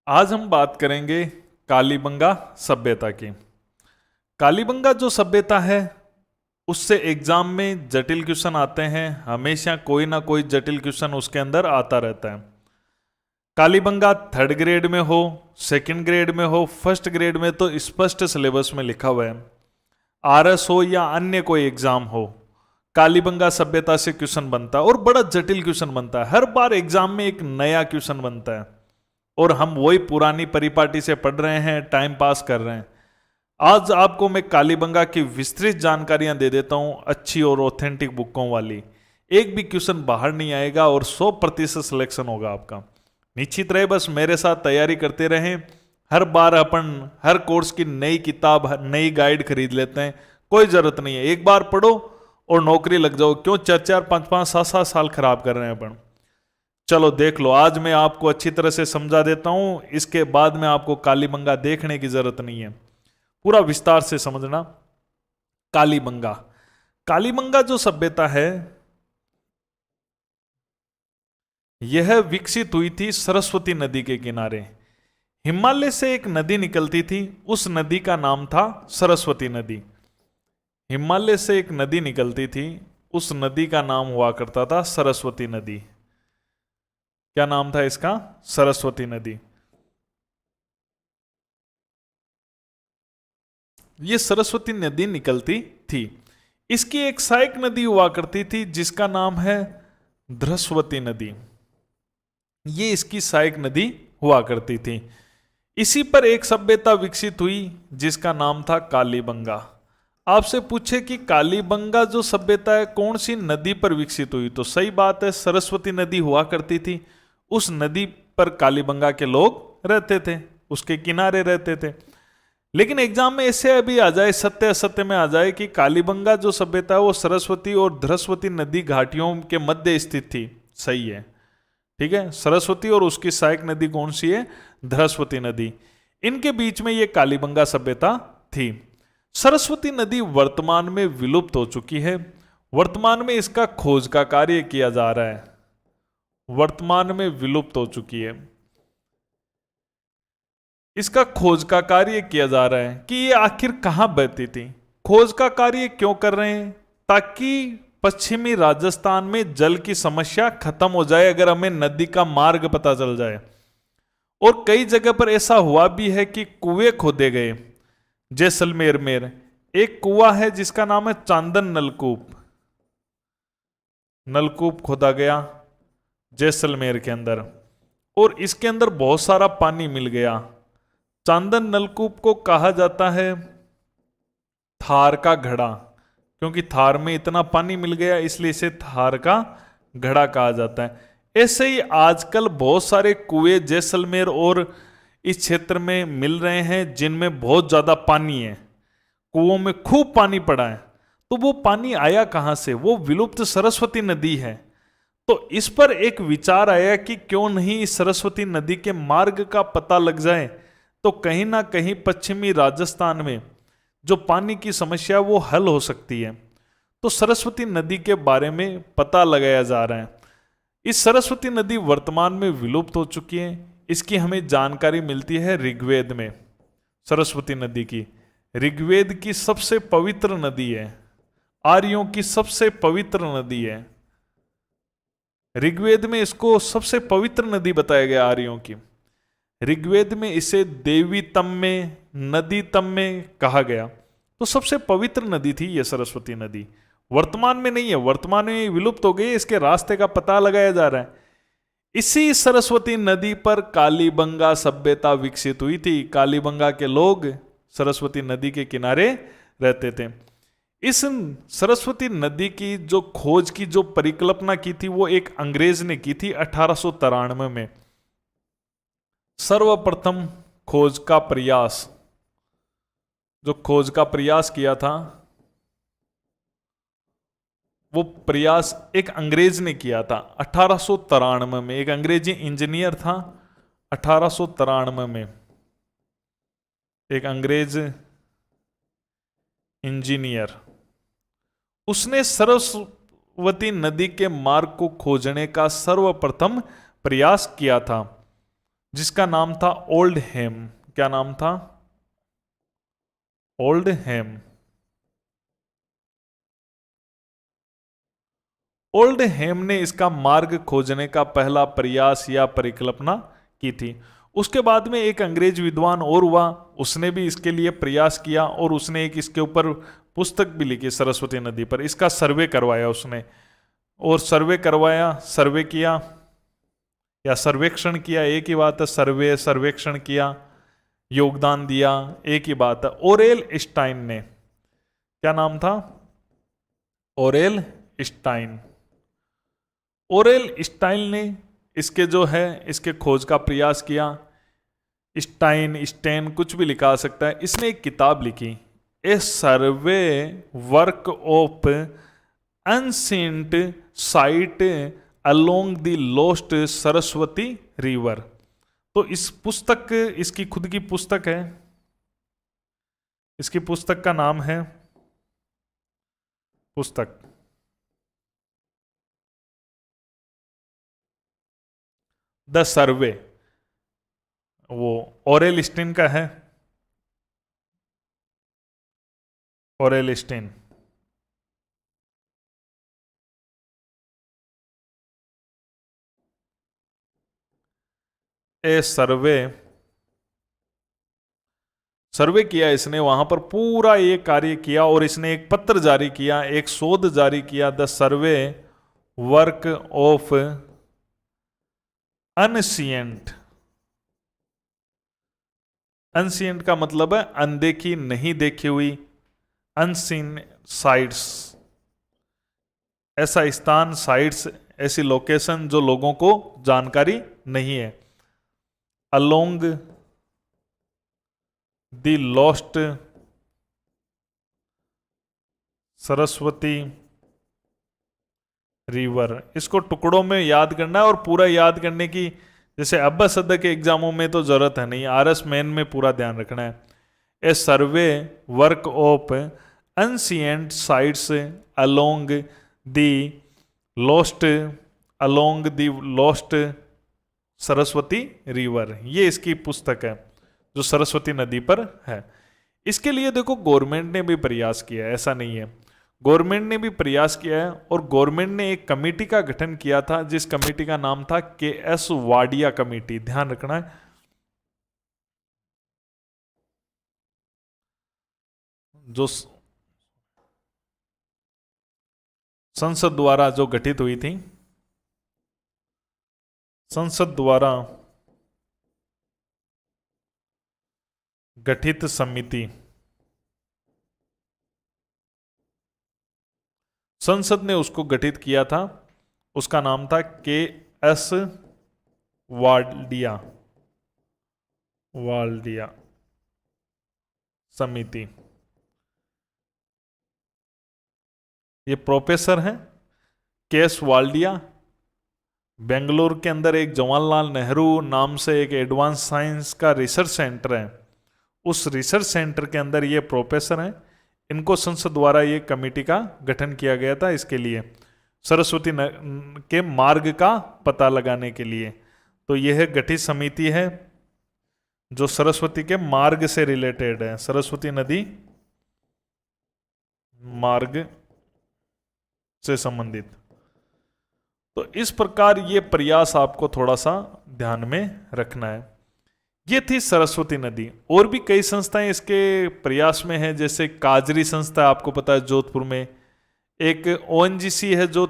आज हम बात करेंगे कालीबंगा सभ्यता की। कालीबंगा जो सभ्यता है उससे एग्जाम में जटिल क्वेश्चन आते हैं, हमेशा कोई ना कोई जटिल क्वेश्चन उसके अंदर आता रहता है। कालीबंगा थर्ड ग्रेड में हो, सेकंड ग्रेड में हो, फर्स्ट ग्रेड में तो स्पष्ट सिलेबस में लिखा हुआ है। आरएस हो या अन्य कोई एग्जाम हो, कालीबंगा सभ्यता से क्वेश्चन बनता है और बड़ा जटिल क्वेश्चन बनता है। हर बार एग्जाम में एक नया क्वेश्चन बनता है और हम वही पुरानी परिपाटी से पढ़ रहे हैं, टाइम पास कर रहे हैं। आज आपको मैं कालीबंगा की विस्तृत जानकारियां दे देता हूं, अच्छी और ऑथेंटिक बुकों वाली। एक भी क्वेश्चन बाहर नहीं आएगा और 100% सिलेक्शन होगा आपका। निश्चित रहे, बस मेरे साथ तैयारी करते रहें। हर बार अपन हर कोर्स की नई किताब, नई गाइड खरीद लेते हैं, कोई जरूरत नहीं है। एक बार पढ़ो और नौकरी लग जाओ, क्यों 4-4, 5-5, 7-7 साल खराब कर रहे हैं अपन। चलो देख लो, आज मैं आपको अच्छी तरह से समझा देता हूं, इसके बाद में आपको कालीबंगा देखने की जरूरत नहीं है, पूरा विस्तार से समझना। कालीबंगा कालीबंगा जो सभ्यता है यह विकसित हुई थी सरस्वती नदी के किनारे। हिमालय से एक नदी निकलती थी, उस नदी का नाम था सरस्वती नदी। हिमालय से एक नदी निकलती थी, उस नदी का नाम हुआ करता था सरस्वती नदी। क्या नाम था इसका? सरस्वती नदी। ये सरस्वती नदी निकलती थी। इसकी एक सहायक नदी हुआ करती थी जिसका नाम है धृस्वती नदी। ये इसकी सहायक नदी हुआ करती थी। इसी पर एक सभ्यता विकसित हुई जिसका नाम था कालीबंगा। आपसे पूछे कि कालीबंगा जो सभ्यता है कौन सी नदी पर विकसित हुई, तो सही बात है, सरस्वती नदी हुआ करती थी। उस नदी पर कालीबंगा के लोग रहते थे, उसके किनारे रहते थे। लेकिन एग्जाम में ऐसे अभी आ जाए, सत्य असत्य में आ जाए कि कालीबंगा जो सभ्यता है वो सरस्वती और धृस्वती नदी घाटियों के मध्य स्थित थी। सही है, ठीक है। सरस्वती और उसकी सहायक नदी कौन सी है? धृस्वती नदी। इनके बीच में ये कालीबंगा सभ्यता थी। सरस्वती नदी वर्तमान में विलुप्त हो चुकी है। वर्तमान में इसका खोज का कार्य किया जा रहा है। वर्तमान में विलुप्त हो चुकी है, इसका खोज का कार्य किया जा रहा है कि ये आखिर कहां बहती थी। खोज का कार्य क्यों कर रहे हैं? ताकि पश्चिमी राजस्थान में जल की समस्या खत्म हो जाए, अगर हमें नदी का मार्ग पता चल जाए। और कई जगह पर ऐसा हुआ भी है कि कुएं खोदे गए। जैसलमेर में एक कुआं है जिसका नाम है चांदन नलकूप। नलकूप खोदा गया जैसलमेर के अंदर और इसके अंदर बहुत सारा पानी मिल गया। चांदन नलकूप को कहा जाता है थार का घड़ा, क्योंकि थार में इतना पानी मिल गया इसलिए इसे थार का घड़ा कहा जाता है। ऐसे ही आजकल बहुत सारे कुएं जैसलमेर और इस क्षेत्र में मिल रहे हैं जिनमें बहुत ज्यादा पानी है, कुओं में खूब पानी पड़ा है। तो वो पानी आया कहां से? वो विलुप्त सरस्वती नदी है। तो इस पर एक विचार आया कि क्यों नहीं इस सरस्वती नदी के मार्ग का पता लग जाए, तो कहीं ना कहीं पश्चिमी राजस्थान में जो पानी की समस्या वो हल हो सकती है। तो सरस्वती नदी के बारे में पता लगाया जा रहा है। इस सरस्वती नदी वर्तमान में विलुप्त हो चुकी है। इसकी हमें जानकारी मिलती है ऋग्वेद में। सरस्वती नदी की ऋग्वेद की सबसे पवित्र नदी है, आर्यों की सबसे पवित्र नदी है। ऋग्वेद में इसको सबसे पवित्र नदी बताया गया आर्यों की। ऋग्वेद में इसे देवी तम में, नदी तम में कहा गया। तो सबसे पवित्र नदी थी यह सरस्वती नदी। वर्तमान में नहीं है, वर्तमान में विलुप्त हो गई, इसके रास्ते का पता लगाया जा रहा है। इसी सरस्वती नदी पर कालीबंगा सभ्यता विकसित हुई थी। कालीबंगा के लोग सरस्वती नदी के किनारे रहते थे। इस सरस्वती नदी की जो खोज की, जो परिकल्पना की थी, वो एक अंग्रेज ने की थी 1893 में। सर्वप्रथम खोज का प्रयास, जो खोज का प्रयास किया था वो प्रयास एक अंग्रेज ने किया था 1893 में। एक अंग्रेजी इंजीनियर था 1893 में, एक अंग्रेज इंजीनियर, उसने सरस्वती नदी के मार्ग को खोजने का सर्वप्रथम प्रयास किया था। जिसका नाम था ओल्ड हेम। क्या नाम था? ओल्ड हेम। ओल्ड हेम ने इसका मार्ग खोजने का पहला प्रयास या परिकल्पना की थी। उसके बाद में एक अंग्रेज विद्वान और हुआ, उसने भी इसके लिए प्रयास किया और उसने एक इसके ऊपर पुस्तक भी लिखी सरस्वती नदी पर। इसका सर्वे करवाया उसने, और सर्वे करवाया, सर्वे किया या सर्वेक्षण किया, एक ही बात है। सर्वे सर्वेक्षण किया, योगदान दिया, एक ही बात है। ओरेल स्टाइन ने, क्या नाम था? Aurel Stine. ओरेल स्टाइन ने इसके जो है इसके खोज का प्रयास किया। स्टाइन, स्टेन, कुछ भी लिखा सकता है। इसने एक किताब लिखी, a survey work of ancient site along the lost Saraswati river. तो इस पुस्तक, इसकी खुद की पुस्तक है, इसकी पुस्तक का नाम है पुस्तक द सर्वे। वो ओरेल स्टेन का है, ओरेल स्टेन। ए सर्वे, सर्वे किया इसने, वहां पर पूरा ये कार्य किया और इसने एक पत्र जारी किया, एक शोध जारी किया, द सर्वे वर्क ऑफ अनसियंट। अनसियंट का मतलब है अनदेखी, नहीं देखी हुई। अनसीन साइट्स, ऐसा स्थान, साइट्स ऐसी लोकेशन जो लोगों को जानकारी नहीं है। Along the lost Saraswati river. इसको टुकड़ों में याद करना है, और पूरा याद करने की, जैसे अब्बा सद्दा के एग्जामों में तो जरूरत है नहीं, आरएस मेन में पूरा ध्यान रखना है। A survey work of ancient sites along the lost, along the lost Saraswati river, ये इसकी पुस्तक है जो सरस्वती नदी पर है। इसके लिए देखो गवर्नमेंट ने भी प्रयास किया है, ऐसा नहीं है, गवर्नमेंट ने भी प्रयास किया है। और गवर्नमेंट ने एक कमेटी का गठन किया था, जिस कमेटी का नाम था KS वाडिया कमेटी। ध्यान रखना है, जो संसद द्वारा जो गठित हुई थी, संसद द्वारा गठित समिति, संसद ने उसको गठित किया था, उसका नाम था KS वाडिया, वाडिया समिति। ये प्रोफेसर हैं KS वाडिया। बेंगलुरु के अंदर एक जवाहरलाल नेहरू नाम से एक एडवांस साइंस का रिसर्च सेंटर है, उस रिसर्च सेंटर के अंदर ये प्रोफेसर हैं। इनको संसद द्वारा ये कमेटी का गठन किया गया था, इसके लिए सरस्वती के मार्ग का पता लगाने के लिए। तो यह गठित समिति है जो सरस्वती के मार्ग से रिलेटेड है, सरस्वती नदी मार्ग से संबंधित। तो इस प्रकार ये प्रयास आपको थोड़ा सा ध्यान में रखना है। ये थी सरस्वती नदी। और भी कई संस्थाएं इसके प्रयास में हैं, जैसे काजरी संस्था, आपको पता है जोधपुर में। एक ONGC है जो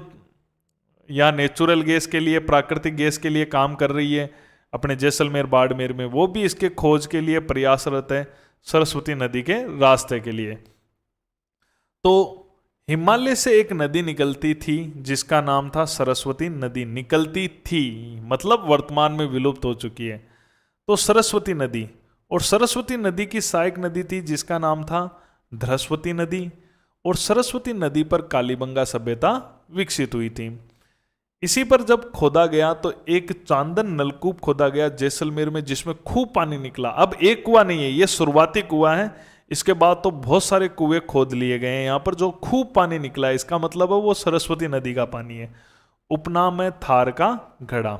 यहाँ नेचुरल गैस के लिए, प्राकृतिक गैस के लिए काम कर रही है अपने जैसलमेर बाड़मेर में, वो भी इसके खोज के लिए प्रयासरत है सरस्वती नदी के रास्ते के लिए। तो हिमालय से एक नदी निकलती थी जिसका नाम था सरस्वती नदी। निकलती थी मतलब वर्तमान में विलुप्त हो चुकी है। तो सरस्वती नदी, और सरस्वती नदी की सहायक नदी थी जिसका नाम था धृस्वती नदी, और सरस्वती नदी पर कालीबंगा सभ्यता विकसित हुई थी। इसी पर जब खोदा गया तो एक चांदन नलकूप खोदा गया जैसलमेर में, जिसमें खूब पानी निकला। अब एक कुआं नहीं है, ये शुरुआती कुआं है, इसके बाद तो बहुत सारे कुएं खोद लिए गए हैं। यहाँ पर जो खूब पानी निकला है, इसका मतलब है वो सरस्वती नदी का पानी है। उपनाम है थार का घड़ा।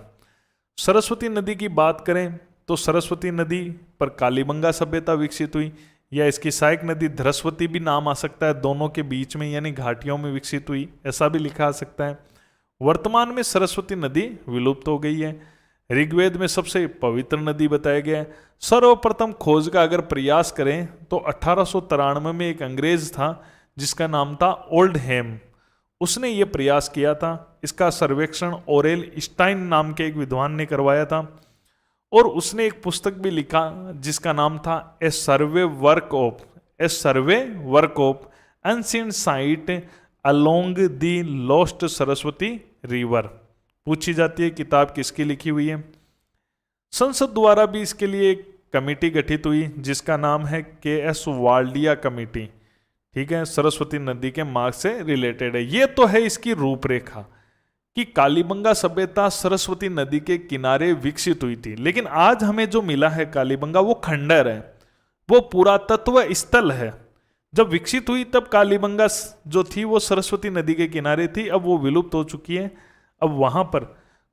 सरस्वती नदी की बात करें तो सरस्वती नदी पर कालीबंगा सभ्यता विकसित हुई, या इसकी सहायक नदी धरस्वती भी नाम आ सकता है, दोनों के बीच में यानी घाटियों में विकसित हुई, ऐसा भी लिखा आ सकता है। वर्तमान में सरस्वती नदी विलुप्त हो गई है। ऋग्वेद में सबसे पवित्र नदी बताया गया है। सर्वप्रथम खोज का अगर प्रयास करें तो 1893 में एक अंग्रेज था जिसका नाम था ओल्डहेम, उसने ये प्रयास किया था। इसका सर्वेक्षण ओरेल स्टाइन नाम के एक विद्वान ने करवाया था, और उसने एक पुस्तक भी लिखा जिसका नाम था a survey work of ancient site along the lost Saraswati river. पूछी जाती है किताब किसकी लिखी हुई है। संसद द्वारा भी इसके लिए एक कमेटी गठित हुई जिसका नाम है KS वाल्डिया कमेटी। ठीक है, सरस्वती नदी के मार्ग से रिलेटेड है। ये तो है इसकी रूपरेखा कि कालीबंगा सभ्यता सरस्वती नदी के किनारे विकसित हुई थी, लेकिन आज हमें जो मिला है कालीबंगा वो खंडर है, वो पुरातत्व स्थल है। जब विकसित हुई तब कालीबंगा जो थी वो सरस्वती नदी के किनारे थी, अब वो विलुप्त हो चुकी है। अब वहां पर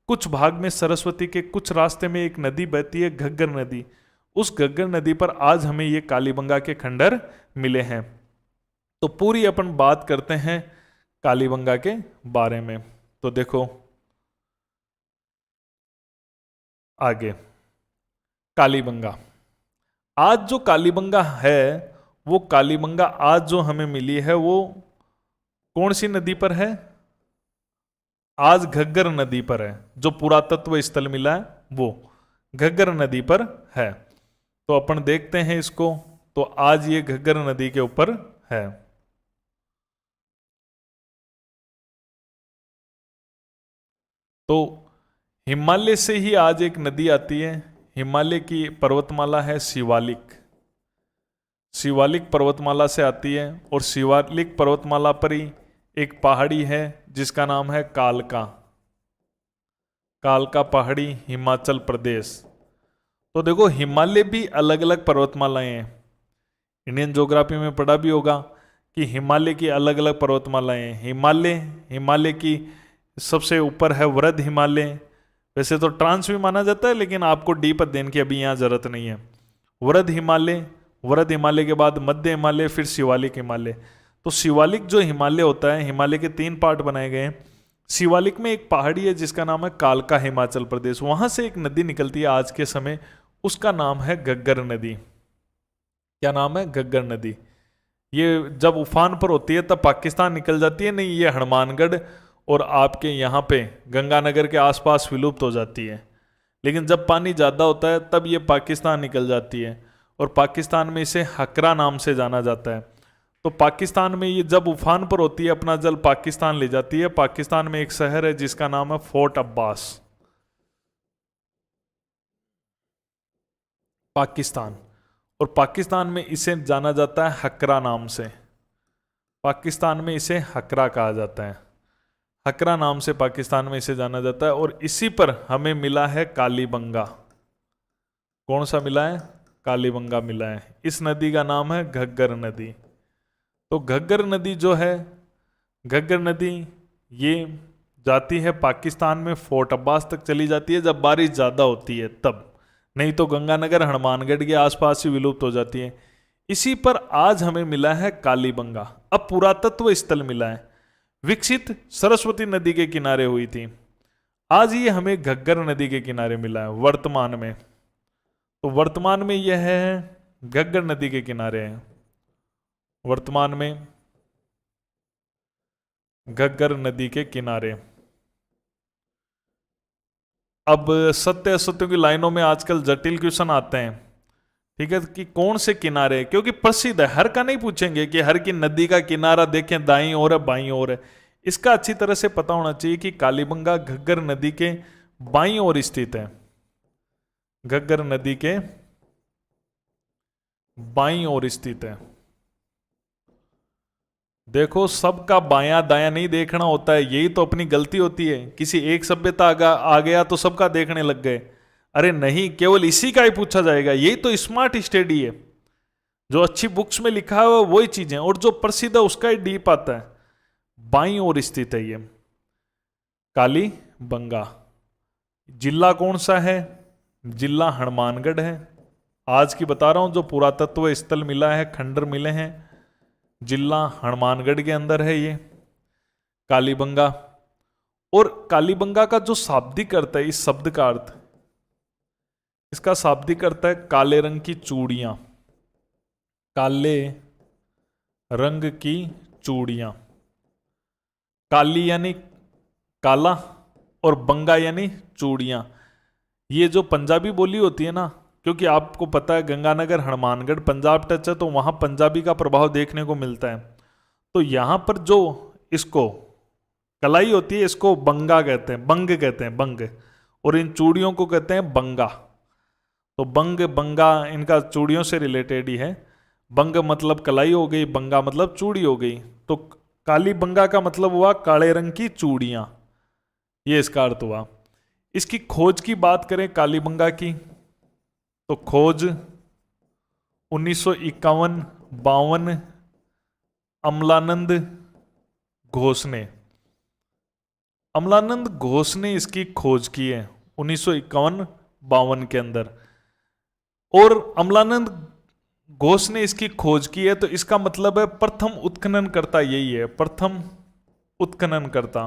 कुछ भाग में सरस्वती के कुछ रास्ते में एक नदी बहती है, घग्गर नदी। उस घग्गर नदी पर आज हमें ये कालीबंगा के खंडर मिले हैं। तो पूरी अपन बात करते हैं कालीबंगा के बारे में। तो देखो आगे, कालीबंगा। आज जो कालीबंगा है वो कालीबंगा आज जो हमें मिली है वो कौन सी नदी पर है? आज घग्गर नदी पर है। जो पुरातत्व स्थल मिला है वो घग्गर नदी पर है। तो अपन देखते हैं इसको। तो आज ये घग्गर नदी के ऊपर है। तो हिमालय से ही आज एक नदी आती है। हिमालय की पर्वतमाला है शिवालिक। शिवालिक पर्वतमाला से आती है, और शिवालिक पर्वतमाला पर ही एक पहाड़ी है जिसका नाम है कालका। कालका पहाड़ी, हिमाचल प्रदेश। तो देखो हिमालय भी अलग अलग पर्वतमालाएं हैं। इंडियन ज्योग्राफी में पढ़ा भी होगा कि हिमालय की अलग अलग पर्वतमालाएं हैं। हिमालय की सबसे ऊपर है वृद्ध हिमालय। वैसे तो ट्रांस भी माना जाता है, लेकिन आपको डीप अध्ययन की अभी यहाँ जरूरत नहीं है। वृद्ध हिमालय के बाद मध्य हिमालय, फिर शिवालिक हिमालय। तो शिवालिक जो हिमालय होता है, हिमालय के 3 पार्ट बनाए गए हैं। शिवालिक में एक पहाड़ी है जिसका नाम है कालका, हिमाचल प्रदेश। वहां से एक नदी निकलती है आज के समय, उसका नाम है घग्गर नदी। क्या नाम है? घग्गर नदी। ये जब उफान पर होती है तब पाकिस्तान निकल जाती है, नहीं ये हनुमानगढ़ और आपके यहाँ पे गंगानगर के आसपास विलुप्त हो जाती है। लेकिन जब पानी ज़्यादा होता है तब ये पाकिस्तान निकल जाती है, और पाकिस्तान में इसे हकरा नाम से जाना जाता है। तो पाकिस्तान में ये जब उफान पर होती है अपना जल पाकिस्तान ले जाती है। पाकिस्तान में एक शहर है जिसका नाम है फोर्ट अब्बास। पाकिस्तान, और पाकिस्तान में इसे जाना जाता है हकरा नाम से। पाकिस्तान में इसे हकरा कहा जाता है। हकरा नाम से पाकिस्तान में इसे जाना जाता है, और इसी पर हमें मिला है कालीबंगा। कौन सा मिला है? कालीबंगा मिला है। इस नदी का नाम है घग्गर नदी। तो घग्गर नदी जो है, घग्गर नदी ये जाती है पाकिस्तान में, फोर्ट अब्बास तक चली जाती है जब बारिश ज़्यादा होती है तब, नहीं तो गंगानगर हनुमानगढ़ के आसपास ही विलुप्त हो जाती है। इसी पर आज हमें मिला है कालीबंगा। अब पुरातत्व स्थल मिला है, विकसित सरस्वती नदी के किनारे हुई थी, आज ये हमें घग्गर नदी के किनारे मिला है वर्तमान में। तो वर्तमान में यह है घग्गर नदी के किनारे है। वर्तमान में घग्गर नदी के किनारे। अब सत्य असत्यों की लाइनों में आजकल जटिल क्वेश्चन आते हैं, ठीक है, कि कौन से किनारे, क्योंकि प्रसिद्ध है, हर का नहीं पूछेंगे कि हर की नदी का किनारा देखें दाईं ओर है बाईं ओर है। इसका अच्छी तरह से पता होना चाहिए कि कालीबंगा घग्गर नदी के बाईं ओर स्थित है। घग्गर नदी के बाईं ओर स्थित है। देखो सबका बायां दायां नहीं देखना होता है, यही तो अपनी गलती होती है। किसी एक सभ्यता आ गया तो सबका देखने लग गए। अरे नहीं, केवल इसी का ही पूछा जाएगा। यही तो स्मार्ट स्टडी है। जो अच्छी बुक्स में लिखा हुआ वही चीजें, और जो प्रसिद्ध है उसका ही डीप आता है। बाईं ओर स्थित है ये कालीबंगा। जिला कौन सा है? जिला हनुमानगढ़ है। आज की बता रहा हूं, जो पुरातत्व स्थल मिला है, खंडर मिले हैं, जिला हनुमानगढ़ के अंदर है ये कालीबंगा। और कालीबंगा का जो शाब्दिक अर्थ है, इस शब्द का अर्थ, इसका शाब्दिक अर्थ है काले रंग की चूड़ियां, काले रंग की चूड़ियां। काली यानी काला और बंगा यानी चूड़ियां। ये जो पंजाबी बोली होती है ना, क्योंकि आपको पता है गंगानगर हनुमानगढ़ पंजाब टच है, तो वहां पंजाबी का प्रभाव देखने को मिलता है। तो यहां पर जो इसको कलाई होती है, इसको बंगा कहते हैं, बंग कहते हैं, बंग। और इन चूड़ियों को कहते हैं बंगा। तो बंग बंगा इनका चूड़ियों से रिलेटेड ही है। बंग मतलब कलाई हो गई, बंगा मतलब चूड़ी हो गई। तो काली बंगा का मतलब हुआ काले रंग की चूड़ियां, ये इसका अर्थ हुआ। इसकी खोज की बात करें कालीबंगा की, तो खोज 1951-52 अमलानंद घोष ने इसकी खोज की है 1951-52 के अंदर। और अमलानंद घोष ने इसकी खोज की है, तो इसका मतलब है प्रथम उत्खननकर्ता यही है, प्रथम उत्खननकर्ता,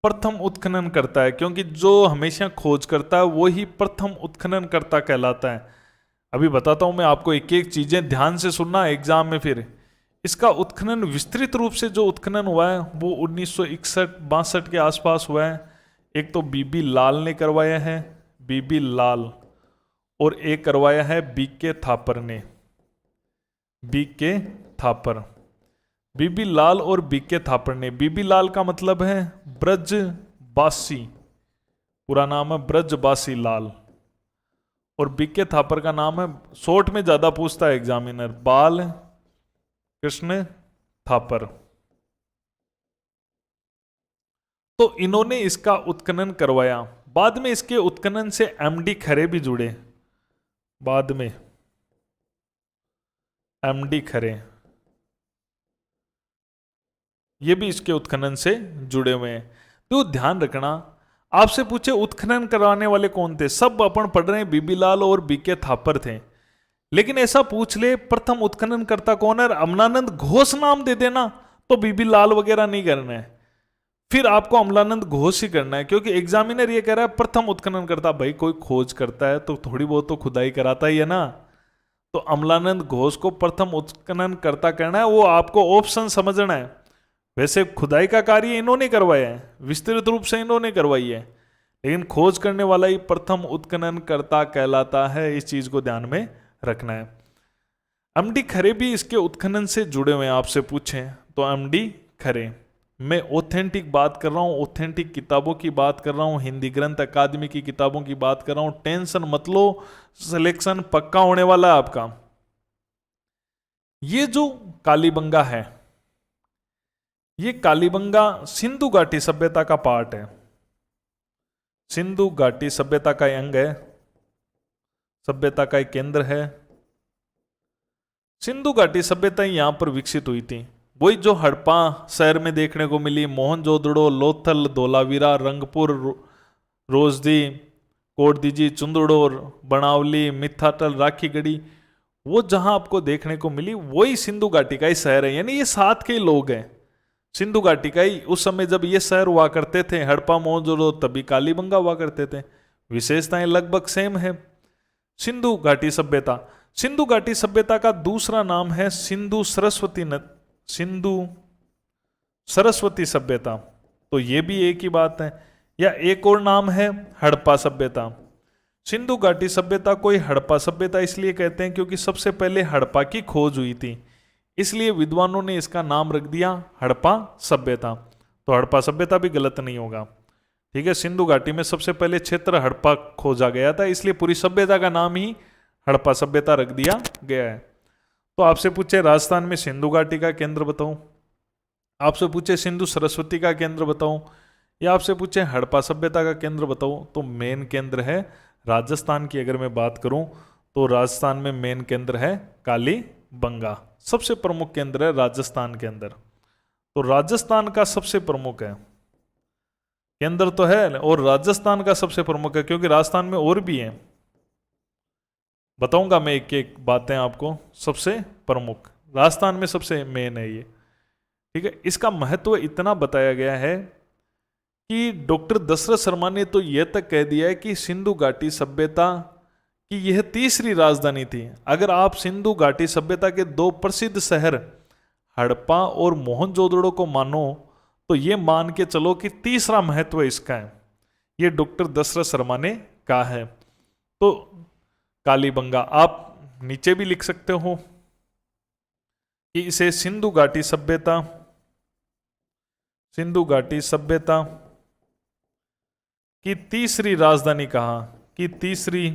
प्रथम उत्खनन करता है, क्योंकि जो हमेशा खोज करता है वो ही प्रथम उत्खनन करता कहलाता है। अभी बताता हूं मैं आपको, एक एक चीजें ध्यान से सुनना एग्जाम में। फिर इसका उत्खनन विस्तृत रूप से जो उत्खनन हुआ है वो 1961-62 के आसपास हुआ है। एक तो बीबी लाल ने करवाया है, बीबी लाल, और एक करवाया है बीके थापर ने, बीके थापर। बीबी लाल और बीके थापर ने। बीबी लाल का मतलब है ब्रजबासी, पूरा नाम है ब्रजबासी लाल। और बीके थापर का नाम है, शॉर्ट में ज्यादा पूछता है एग्जामिनर, बाल कृष्ण थापर। तो इन्होंने इसका उत्खनन करवाया। बाद में इसके उत्खनन से एमडी खरे भी जुड़े, बाद में एमडी खरे, ये भी इसके उत्खनन से जुड़े हुए हैं। तो ध्यान रखना, आपसे पूछे उत्खनन करवाने वाले कौन थे, सब अपन पढ़ रहे हैं बीबी लाल और बीके थापर थे। लेकिन ऐसा पूछ ले प्रथम उत्खनन करता कौन है, अमलानंद घोष नाम दे देना, तो बीबी लाल वगैरह नहीं करना है, फिर आपको अमलानंद घोष ही करना है। क्योंकि एग्जामिनर ये कह रहा है प्रथम उत्खनन करता, भाई कोई खोज करता है तो थोड़ी बहुत तो खुदाई कराता ही है ना। तो अमलानंद घोष को प्रथम उत्खनन करता करना है, वो आपको ऑप्शन समझना है। वैसे खुदाई का कार्य इन्होंने करवाया है, विस्तृत रूप से इन्होंने करवाई है, लेकिन खोज करने वाला ही प्रथम उत्खनन करता कहलाता है। इस चीज को ध्यान में रखना है। एमडी खरे भी इसके उत्खनन से जुड़े हुए हैं, आपसे पूछें तो एमडी खरे। मैं ऑथेंटिक बात कर रहा हूं, ऑथेंटिक किताबों की बात कर रहा हूं, हिंदी ग्रंथ अकादमी की किताबों की बात कर रहा हूं। टेंशन मत लो, सिलेक्शन पक्का होने वाला है आपका। ये जो कालीबंगा है, ये कालीबंगा सिंधु घाटी सभ्यता का पार्ट है, सिंधु घाटी सभ्यता का अंग है, सभ्यता का एक केंद्र है। सिंधु घाटी सभ्यता यहां पर विकसित हुई थी, वही जो हड़प्पा शहर में देखने को मिली, मोहनजोदड़ो, लोथल, धोलावीरा, रंगपुर, रोजदी, कोटदीजी, चुंदड़ो, बनावली, मिथाटल, राखीगढ़ी, वो जहां आपको देखने को मिली वही सिंधु घाटी का ही शहर है। यानी ये साथ के लोग हैं, सिंधु घाटी का ही। उस समय जब ये शहर हुआ करते थे, हड़प्पा मोहनजोदड़ो, तभी कालीबंगा हुआ करते थे। विशेषताएं लगभग सेम है। सिंधु घाटी सभ्यता, सिंधु घाटी सभ्यता का दूसरा नाम है सिंधु सरस्वती सभ्यता, तो ये भी एक ही बात है। या एक और नाम है हड़प्पा सभ्यता। सिंधु घाटी सभ्यता को हड़प्पा सभ्यता इसलिए कहते हैं क्योंकि सबसे पहले हड़प्पा की खोज हुई थी, इसलिए विद्वानों ने इसका नाम रख दिया हड़प्पा सभ्यता। तो हड़प्पा सभ्यता भी गलत नहीं होगा, ठीक है। सिंधु घाटी में सबसे पहले क्षेत्र हड़प्पा खोजा गया था, इसलिए पूरी सभ्यता का नाम ही हड़प्पा सभ्यता रख दिया गया है। तो आपसे पूछे राजस्थान में सिंधु घाटी का केंद्र बताऊं, आपसे पूछे सिंधु सरस्वती का केंद्र बताऊं, या आपसे पूछे हड़प्पा सभ्यता का केंद्र बताऊं, तो मेन केंद्र है राजस्थान की। अगर मैं बात करूं तो राजस्थान में मेन केंद्र है कालीबंगा, सबसे प्रमुख केंद्र है राजस्थान के अंदर। तो राजस्थान का सबसे प्रमुख है केंद्र तो है, और राजस्थान का सबसे प्रमुख है, क्योंकि राजस्थान में और भी हैं, बताऊंगा मैं एक एक बातें आपको। सबसे प्रमुख राजस्थान में सबसे मेन है ये, ठीक है। इसका महत्व इतना बताया गया है कि डॉक्टर दशरथ शर्मा ने तो यह तक कह दिया है कि सिंधु घाटी सभ्यता की यह तीसरी राजधानी थी। अगर आप सिंधु घाटी सभ्यता के दो प्रसिद्ध शहर हड़प्पा और मोहनजोदड़ो को मानो, तो ये मान के चलो कि तीसरा महत्व इसका है। ये डॉक्टर दशरथ शर्मा ने कहा है। तो कालीबंगा आप नीचे भी लिख सकते हो कि इसे सिंधु घाटी सभ्यता, सिंधु घाटी सभ्यता की तीसरी राजधानी कहा, कि तीसरी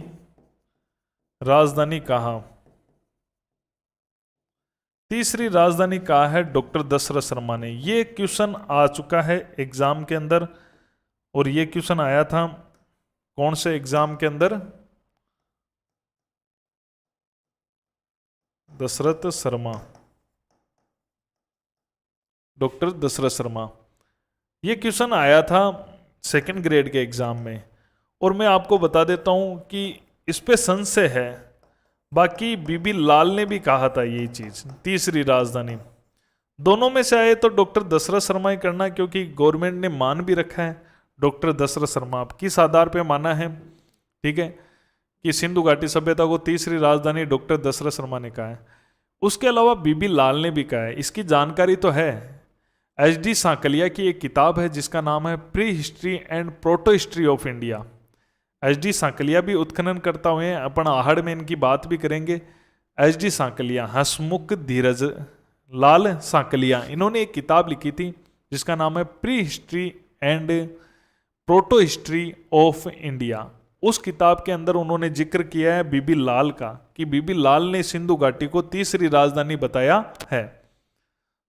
राजधानी कहा, तीसरी राजधानी कहा है डॉक्टर दशरथ शर्मा ने। ये क्वेश्चन आ चुका है एग्जाम के अंदर, और ये क्वेश्चन आया था कौन से एग्जाम के अंदर? दशरथ शर्मा, डॉक्टर दशरथ शर्मा। ये क्वेश्चन आया था सेकंड ग्रेड के एग्जाम में, और मैं आपको बता देता हूं कि इस पे संशय है। बाकी बीबी लाल ने भी कहा था ये चीज, तीसरी राजधानी। दोनों में से आए तो डॉक्टर दशरथ शर्मा ही करना, क्योंकि गवर्नमेंट ने मान भी रखा है डॉक्टर दशरथ शर्मा। आप किस आधार पे माना है, ठीक है, कि सिंधु घाटी सभ्यता को तीसरी राजधानी डॉक्टर दशरथ शर्मा ने कहा है। उसके अलावा बीबी लाल ने भी कहा है, इसकी जानकारी तो है। एच.डी. सांकलिया की एक किताब है जिसका नाम है pre history and proto history of India. H D. Sankalia भी उत्खनन करता हुए हैं, अपन आहड़ में इनकी बात भी करेंगे। एच.डी. सांकलिया, हसमुख धीरज लाल सांकलिया, इन्होंने एक किताब लिखी थी जिसका नाम है pre history and proto history of India. उस किताब के अंदर उन्होंने जिक्र किया है बीबी लाल का, कि बीबी लाल ने सिंधु घाटी को तीसरी राजधानी बताया है।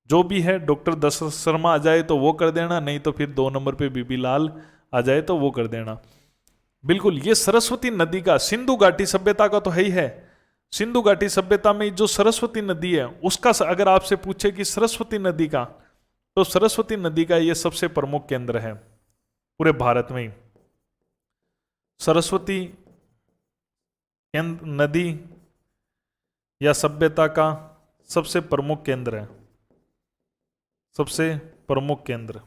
जो भी है, डॉक्टर दशरथ शर्मा आ जाए तो वो कर देना, नहीं तो फिर 2 नंबर पे बीबी लाल आ जाए तो वो कर देना। बिल्कुल, ये सरस्वती नदी का, सिंधु घाटी सभ्यता का तो है ही है। सिंधु घाटी सभ्यता में जो सरस्वती नदी है उसका अगर आपसे पूछे कि सरस्वती नदी का, तो सरस्वती नदी का ये सबसे प्रमुख केंद्र है पूरे भारत में ही। सरस्वती नदी या सभ्यता का सबसे प्रमुख केंद्र है, सबसे प्रमुख केंद्र।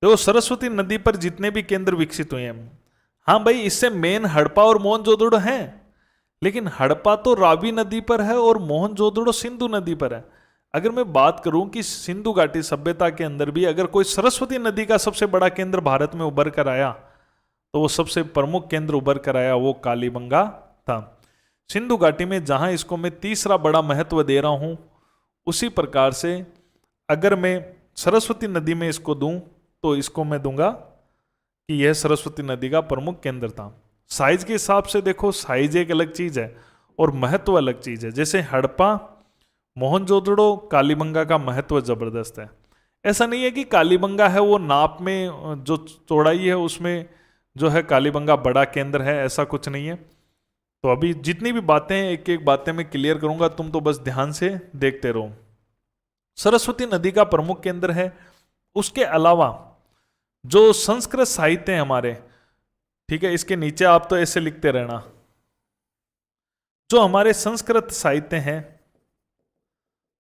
देखो, सरस्वती नदी पर जितने भी केंद्र विकसित हुए हैं, हाँ भाई, इससे मेन हड़प्पा और मोहनजोदड़ो हैं, लेकिन हड़प्पा तो रावी नदी पर है और मोहनजोदड़ो सिंधु नदी पर है। अगर मैं बात करूं कि सिंधु घाटी सभ्यता के अंदर भी अगर कोई सरस्वती नदी का सबसे बड़ा केंद्र भारत में उभर कर आया, तो वो सबसे प्रमुख केंद्र उभर कर आया, वो कालीबंगा था। सिंधु घाटी में जहां इसको मैं तीसरा बड़ा महत्व दे रहा हूं, उसी प्रकार से अगर मैं सरस्वती नदी में इसको दूं, तो इसको मैं दूंगा कि यह सरस्वती नदी का प्रमुख केंद्र था। साइज के हिसाब से देखो, साइज एक अलग चीज है और महत्व अलग चीज है। जैसे हड़प्पा, मोहनजोदड़ो, कालीबंगा का महत्व जबरदस्त है। ऐसा नहीं है कि कालीबंगा है वो नाप में जो चौड़ाई है उसमें जो है कालीबंगा बड़ा केंद्र है, ऐसा कुछ नहीं है। तो अभी जितनी भी बातें हैं, एक एक बातें मैं क्लियर करूंगा, तुम तो बस ध्यान से देखते रहो। सरस्वती नदी का प्रमुख केंद्र है। उसके अलावा जो संस्कृत साहित्य है हमारे, ठीक है, इसके नीचे आप तो ऐसे लिखते रहना, जो हमारे संस्कृत साहित्य हैं,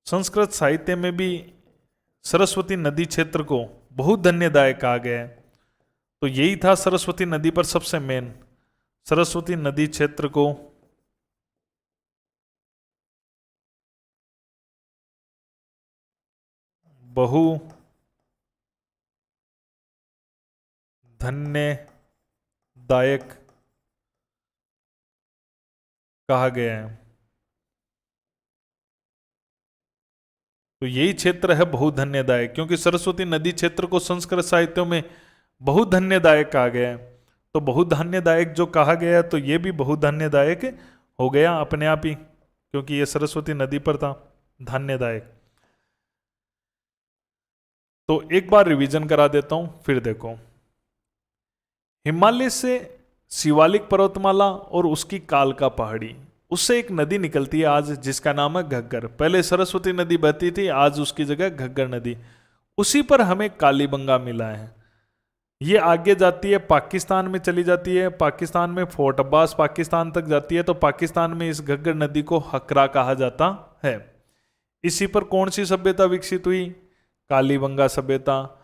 संस्कृत साहित्य में भी सरस्वती नदी क्षेत्र को बहुत धन्यदायक कहा गया है। तो यही था सरस्वती नदी पर सबसे मेन, सरस्वती नदी क्षेत्र को बहु धन्यदायक कहा गया है। तो यही क्षेत्र है बहुत धन्यदायक, क्योंकि सरस्वती नदी क्षेत्र को संस्कृत साहित्यों में बहुत धन्यदायक कहा गया है। तो बहुत धन्यदायक जो कहा गया, तो ये भी बहुत धन्यदायक हो गया अपने आप ही, क्योंकि ये सरस्वती नदी पर था, धन्यदायक। तो एक बार रिवीजन करा देता हूं, फिर देखो। हिमालय से शिवालिक पर्वतमाला और उसकी कालका पहाड़ी, उससे एक नदी निकलती है आज, जिसका नाम है घग्गर। पहले सरस्वती नदी बहती थी, आज उसकी जगह घग्गर नदी। उसी पर हमें कालीबंगा मिला है। ये आगे जाती है, पाकिस्तान में चली जाती है, पाकिस्तान में फोर्ट अब्बास पाकिस्तान तक जाती है, तो पाकिस्तान में इस घग्गर नदी को हकरा कहा जाता है। इसी पर कौन सी सभ्यता विकसित हुई? कालीबंगा सभ्यता।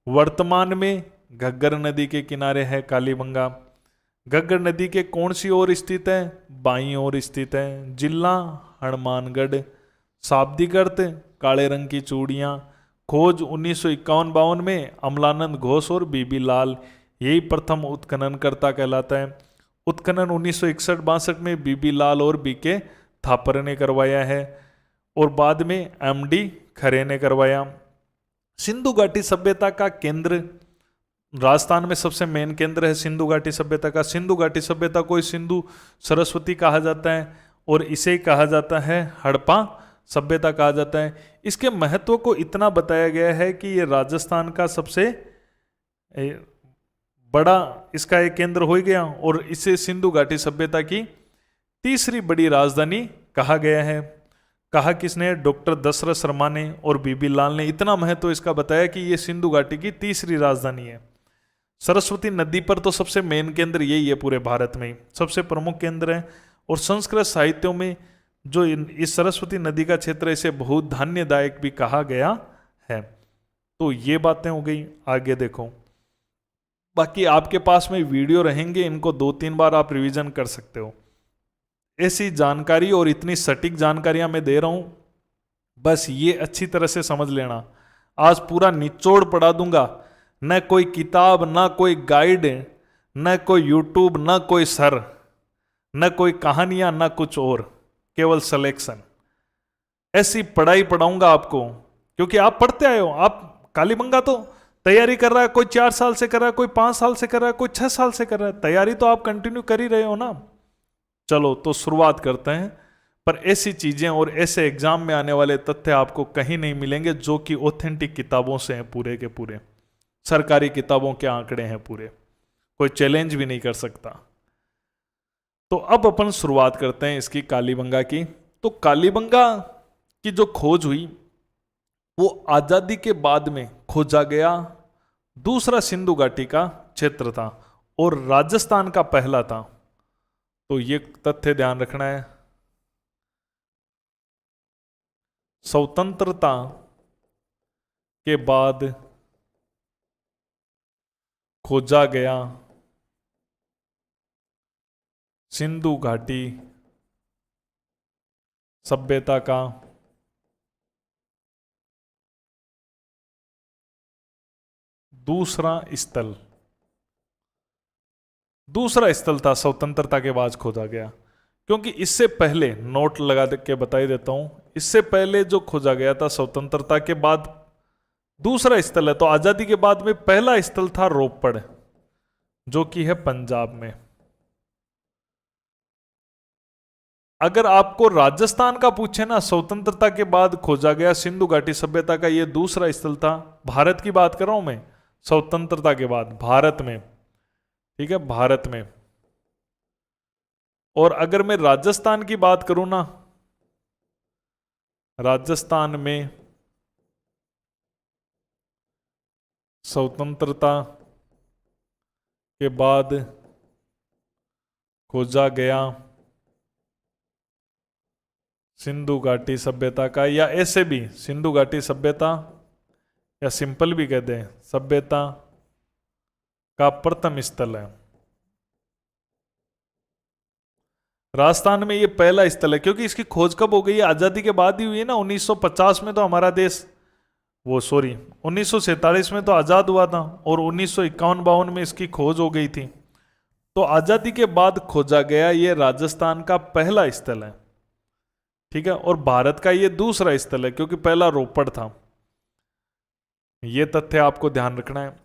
वर्तमान में घग्गर नदी के किनारे है कालीबंगा। घग्गर नदी के कौन सी ओर स्थित है? बाईं ओर स्थित है। जिला हनुमानगढ़। शाब्दिक अर्थ काले रंग की चूड़ियाँ। खोज 1951-52 में अमलानंद घोष और बीबी लाल, यही प्रथम उत्खननकर्ता कहलाता है। उत्खनन 1961-62 में बीबी लाल और बीके थापर ने करवाया है और बाद में एमडी खरे ने करवाया। सिंधु घाटी सभ्यता का केंद्र राजस्थान में सबसे मेन केंद्र है सिंधु घाटी सभ्यता का। सिंधु घाटी सभ्यता को सिंधु सरस्वती कहा जाता है और इसे कहा जाता है हड़प्पा सभ्यता कहा जाता है। इसके महत्व को इतना बताया गया है कि ये राजस्थान का सबसे बड़ा इसका एक केंद्र हो गया और इसे सिंधु घाटी सभ्यता की तीसरी बड़ी राजधानी कहा गया है। कहा किसने? डॉक्टर दशरथ शर्मा ने और बीबी लाल ने। इतना महत्व इसका बताया कि ये सिंधु घाटी की तीसरी राजधानी है। सरस्वती नदी पर तो सबसे मेन केंद्र यही है, पूरे भारत में सबसे प्रमुख केंद्र है। और संस्कृत साहित्यों में जो इस सरस्वती नदी का क्षेत्र, इसे बहुत धान्यदायक भी कहा गया है। तो ये बातें हो गई। आगे देखो, बाकी आपके पास में वीडियो रहेंगे, इनको 2-3 बार आप रिवीजन कर सकते हो। ऐसी जानकारी और इतनी सटीक जानकारियां मैं दे रहा हूं, बस ये अच्छी तरह से समझ लेना। आज पूरा निचोड़ पढ़ा दूंगा, न कोई किताब, न कोई गाइड, न कोई यूट्यूब, न कोई सर, न कोई कहानियां, न कुछ और, केवल सिलेक्शन। ऐसी पढ़ाई पढ़ाऊंगा आपको, क्योंकि आप पढ़ते आए हो। आप कालीबंगा तो तैयारी कर रहा है, कोई 4 साल से कर रहा है, कोई 5 साल से कर रहा है, कोई 6 साल से कर रहा है। तैयारी तो आप कंटिन्यू कर ही रहे हो ना। चलो तो शुरुआत करते हैं। पर ऐसी चीजें और ऐसे एग्जाम में आने वाले तथ्य आपको कहीं नहीं मिलेंगे जो कि ऑथेंटिक किताबों से हैं, पूरे के पूरे सरकारी किताबों के आंकड़े हैं पूरे, कोई चैलेंज भी नहीं कर सकता। तो अब अपन शुरुआत करते हैं इसकी कालीबंगा की। तो कालीबंगा की जो खोज हुई वो आजादी के बाद में खोजा गया दूसरा सिंधु घाटी का क्षेत्र था और राजस्थान का पहला था। तो ये तथ्य ध्यान रखना है। स्वतंत्रता के बाद खोजा गया सिंधु घाटी सभ्यता का दूसरा स्थल था, स्वतंत्रता के बाद खोजा गया। क्योंकि इससे पहले, नोट लगा के बता ही देता हूं, इससे पहले जो खोजा गया था स्वतंत्रता के बाद दूसरा स्थल है। तो आजादी के बाद में पहला स्थल था रोपड़, जो कि है पंजाब में। अगर आपको राजस्थान का पूछे ना, स्वतंत्रता के बाद खोजा गया सिंधु घाटी सभ्यता का ये दूसरा स्थल था। भारत की बात कर रहा हूं मैं, स्वतंत्रता के बाद भारत में, ठीक है, भारत में। और अगर मैं राजस्थान की बात करूं ना, राजस्थान में स्वतंत्रता के बाद खोजा गया सिंधु घाटी सभ्यता का, या ऐसे भी सिंधु घाटी सभ्यता, या सिंपल भी कहते हैं सभ्यता का प्रथम स्थल है। राजस्थान में ये पहला स्थल है। क्योंकि इसकी खोज कब हो गई है? आजादी के बाद ही हुई है ना। 1950 में तो हमारा देश, 1947 में तो आजाद हुआ था और 1951-52 में इसकी खोज हो गई थी। तो आजादी के बाद खोजा गया ये राजस्थान का पहला स्थल है, ठीक है। और भारत का ये दूसरा स्थल है, क्योंकि पहला रोपड़ था। ये तथ्य आपको ध्यान रखना है।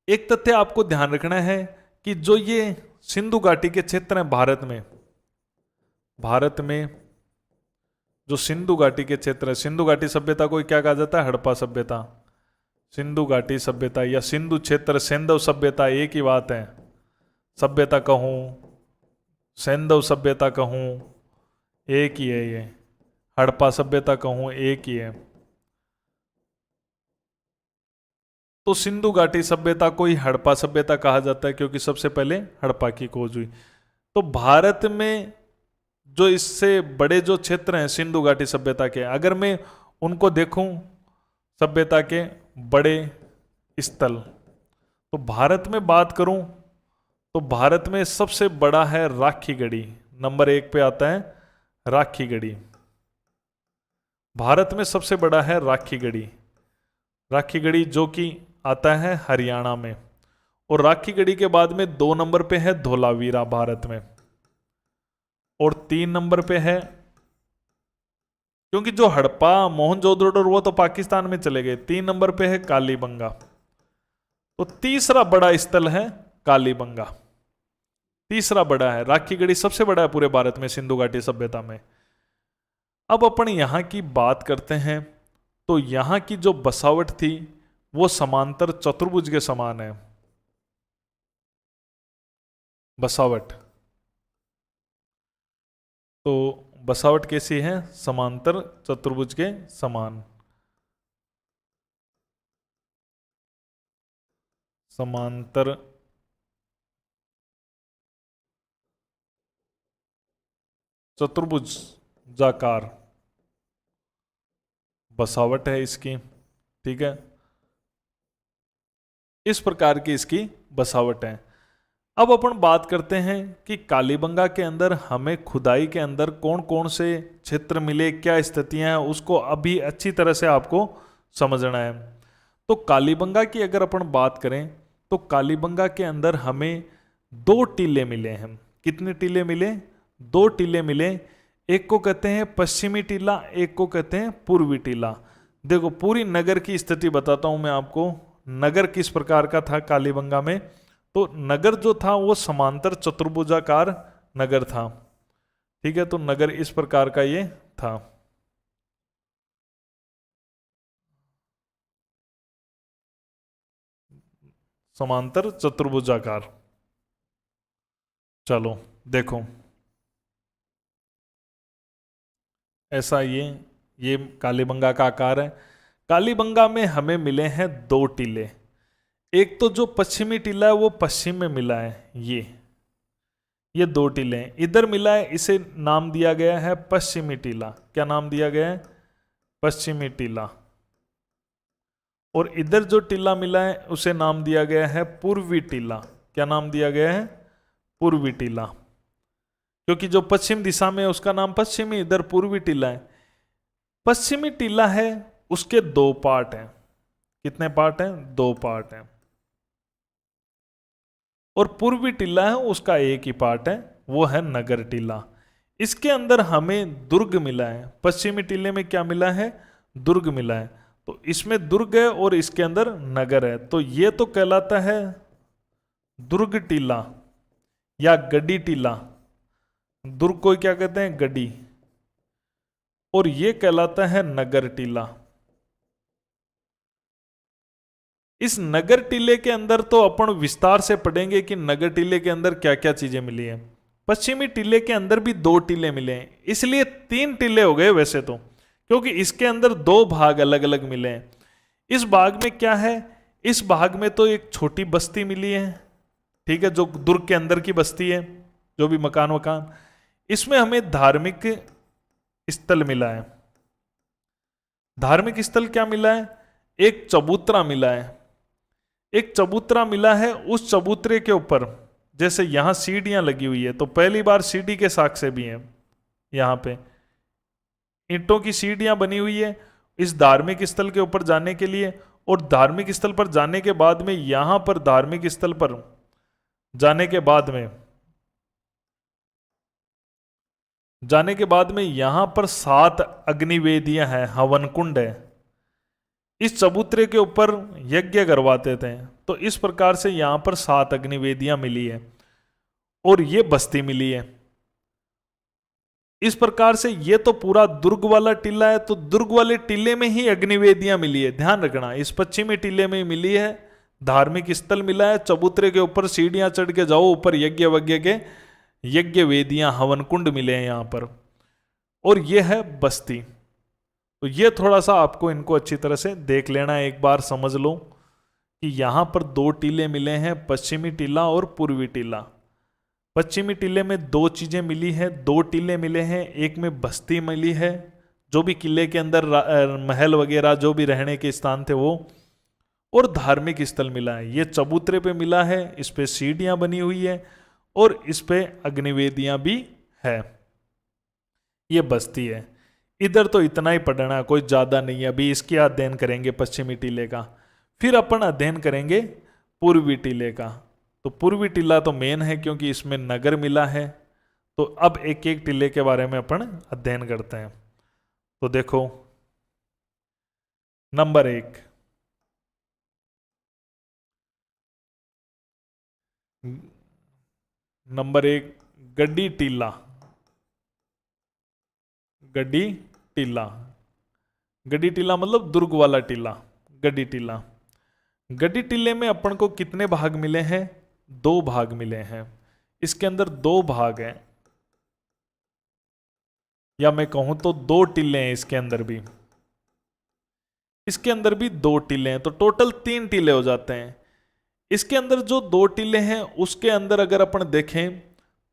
एक तथ्य आपको ध्यान रखना है कि जो ये सिंधु घाटी के क्षेत्र हैं भारत में जो सिंधु घाटी के क्षेत्र है, सिंधु घाटी सभ्यता को क्या कहा जाता है? हड़प्पा सभ्यता। सिंधु घाटी सभ्यता या सिंधु क्षेत्र, सैंधव सभ्यता एक ही बात है। सभ्यता कहूं, सैंधव सभ्यता कहूं, एक ही है। ये हड़प्पा सभ्यता कहूं, एक ही है। तो सिंधु घाटी सभ्यता को ही हड़प्पा सभ्यता कहा जाता है, क्योंकि सबसे पहले हड़प्पा की खोज हुई। तो भारत में जो इससे बड़े जो क्षेत्र हैं सिंधु घाटी सभ्यता के, अगर मैं उनको देखूं सभ्यता के बड़े स्थल, तो भारत में बात करूं तो भारत में सबसे बड़ा है राखीगढ़ी, नंबर 1 पे आता है राखीगढ़ी। भारत में सबसे बड़ा है राखीगढ़ी, राखीगढ़ी जो कि आता है हरियाणा में। और राखीगढ़ी के बाद में 2 नंबर पे है धोलावीरा भारत में, और 3 नंबर पे है, क्योंकि जो हड़प्पा मोहनजोदड़ो वो तो पाकिस्तान में चले गए, 3 नंबर पे है कालीबंगा। तो तीसरा बड़ा स्थल है कालीबंगा, तीसरा बड़ा है। राखीगढ़ी सबसे बड़ा है पूरे भारत में सिंधु घाटी सभ्यता में। अब अपन यहां की बात करते हैं, तो यहां की जो बसावट थी वो समांतर चतुर्भुज के समान है। बसावट, तो बसावट कैसी है? समांतर चतुर्भुज के समान, समांतर चतुर्भुजाकार बसावट है इसकी, ठीक है, इस प्रकार की इसकी बसावट है। अब अपन बात करते हैं कि कालीबंगा के अंदर हमें खुदाई के अंदर कौन कौन से क्षेत्र मिले, क्या स्थितियां हैं, उसको अभी अच्छी तरह से आपको समझना है। तो कालीबंगा की अगर अपन बात करें तो कालीबंगा के अंदर हमें 2 टीले मिले हैं। कितने टीले मिले? 2 टीले मिले। एक को कहते हैं पश्चिमी टीला, एक को कहते हैं पूर्वी टीला। देखो पूरी नगर की स्थिति बताता हूं मैं आपको, नगर किस प्रकार का था कालीबंगा में। तो नगर जो था वो समांतर चतुर्भुजाकार नगर था, ठीक है। तो नगर इस प्रकार का ये था। समांतर चतुर्भुजाकार। चलो देखो ऐसा ये कालीबंगा का आकार है। कालीबंगा में हमें मिले हैं 2 टीले। एक तो जो पश्चिमी टीला है वो पश्चिम में मिला है, ये 2 टीले हैं। इधर मिला है, इसे नाम दिया गया है पश्चिमी टीला। क्या नाम दिया गया है? पश्चिमी टीला। और इधर जो टीला मिला है उसे नाम दिया गया है पूर्वी टीला। क्या नाम दिया गया है? पूर्वी टीला। क्योंकि जो पश्चिम दिशा में है उसका नाम पश्चिमी, इधर पूर्वी टीला है। पश्चिमी टीला है उसके 2 पार्ट हैं। कितने पार्ट हैं? 2 पार्ट हैं। और पूर्वी टीला है उसका एक ही पार्ट है, वो है नगर टीला। इसके अंदर हमें दुर्ग मिला है। पश्चिमी टीले में क्या मिला है? दुर्ग मिला है। तो इसमें दुर्ग है और इसके अंदर नगर है, तो ये तो कहलाता है दुर्ग टीला या गड्डी टीला। दुर्ग को क्या कहते हैं? गड्डी। और ये कहलाता है नगर टीला। इस नगर टीले के अंदर तो अपन विस्तार से पढ़ेंगे कि नगर टीले के अंदर क्या क्या चीजें मिली हैं। पश्चिमी टीले के अंदर भी 2 टीले मिले हैं, इसलिए 3 टीले हो गए वैसे तो, क्योंकि इसके अंदर 2 भाग अलग अलग मिले हैं। इस भाग में क्या है? इस भाग में तो एक छोटी बस्ती मिली है, ठीक है, जो दुर्ग के अंदर की बस्ती है, जो भी मकान। इसमें हमें धार्मिक स्थल मिला है। धार्मिक स्थल क्या मिला है? एक चबूतरा मिला है। एक चबूतरा मिला है, उस चबूतरे के ऊपर जैसे यहां सीढ़ियां लगी हुई है, तो पहली बार सीढ़ी के साक्ष्य भी हैं। यहां पे ईंटों की सीढ़ियां बनी हुई है इस धार्मिक स्थल के ऊपर जाने के लिए। और धार्मिक स्थल पर जाने के बाद में यहां पर धार्मिक स्थल पर जाने के बाद में यहां पर 7 अग्निवेदियां हैं, हवन कुंड है। इस चबूतरे के ऊपर यज्ञ करवाते थे। तो इस प्रकार से यहां पर 7 अग्निवेदियां मिली है और ये बस्ती मिली है। इस प्रकार से ये तो पूरा दुर्ग वाला टीला है, तो दुर्ग वाले टीले में ही अग्निवेदियां मिली है। ध्यान रखना, इस पश्चिमी टीले में मिली है, धार्मिक स्थल मिला है, चबूतरे के ऊपर सीढ़ियां चढ़ के जाओ, ऊपर यज्ञ वज्ञ के यज्ञ वेदियां हवन कुंड मिले हैं यहां पर, और यह है बस्ती। तो ये थोड़ा सा आपको इनको अच्छी तरह से देख लेना है, एक बार समझ लो कि यहाँ पर दो टीले मिले हैं, पश्चिमी टीला और पूर्वी टीला। पश्चिमी टीले में दो चीजें मिली है, दो टीले मिले हैं, एक में बस्ती मिली है, जो भी किले के अंदर महल वगैरह जो भी रहने के स्थान थे वो, और धार्मिक स्थल मिला है। ये चबूतरे पे मिला है, इस पे सीढ़ियां बनी हुई है और इस पे अग्निवेदियां भी है। ये बस्ती है। इधर तो इतना ही पढ़ना, कोई ज्यादा नहीं है। अभी इसकी अध्ययन करेंगे पश्चिमी टीले का, फिर अपन अध्ययन करेंगे पूर्वी टीले का। तो पूर्वी टीला तो मेन है क्योंकि इसमें नगर मिला है। तो अब एक एक टीले के बारे में अपन अध्ययन करते हैं। तो देखो, नंबर 1, गड्डी टीला। गड्डी टीला, गड्डी टीला मतलब दुर्ग वाला टीला, गड्डी टीला। गड्डी टीले में अपन को कितने भाग मिले हैं? 2 भाग मिले हैं। इसके अंदर 2 भाग हैं, या मैं कहूं तो 2 टीले हैं इसके अंदर भी। इसके अंदर भी 2 टीले हैं, तो टोटल 3 टीले हो जाते हैं। इसके अंदर जो 2 टीले हैं उसके अंदर अगर अपन देखें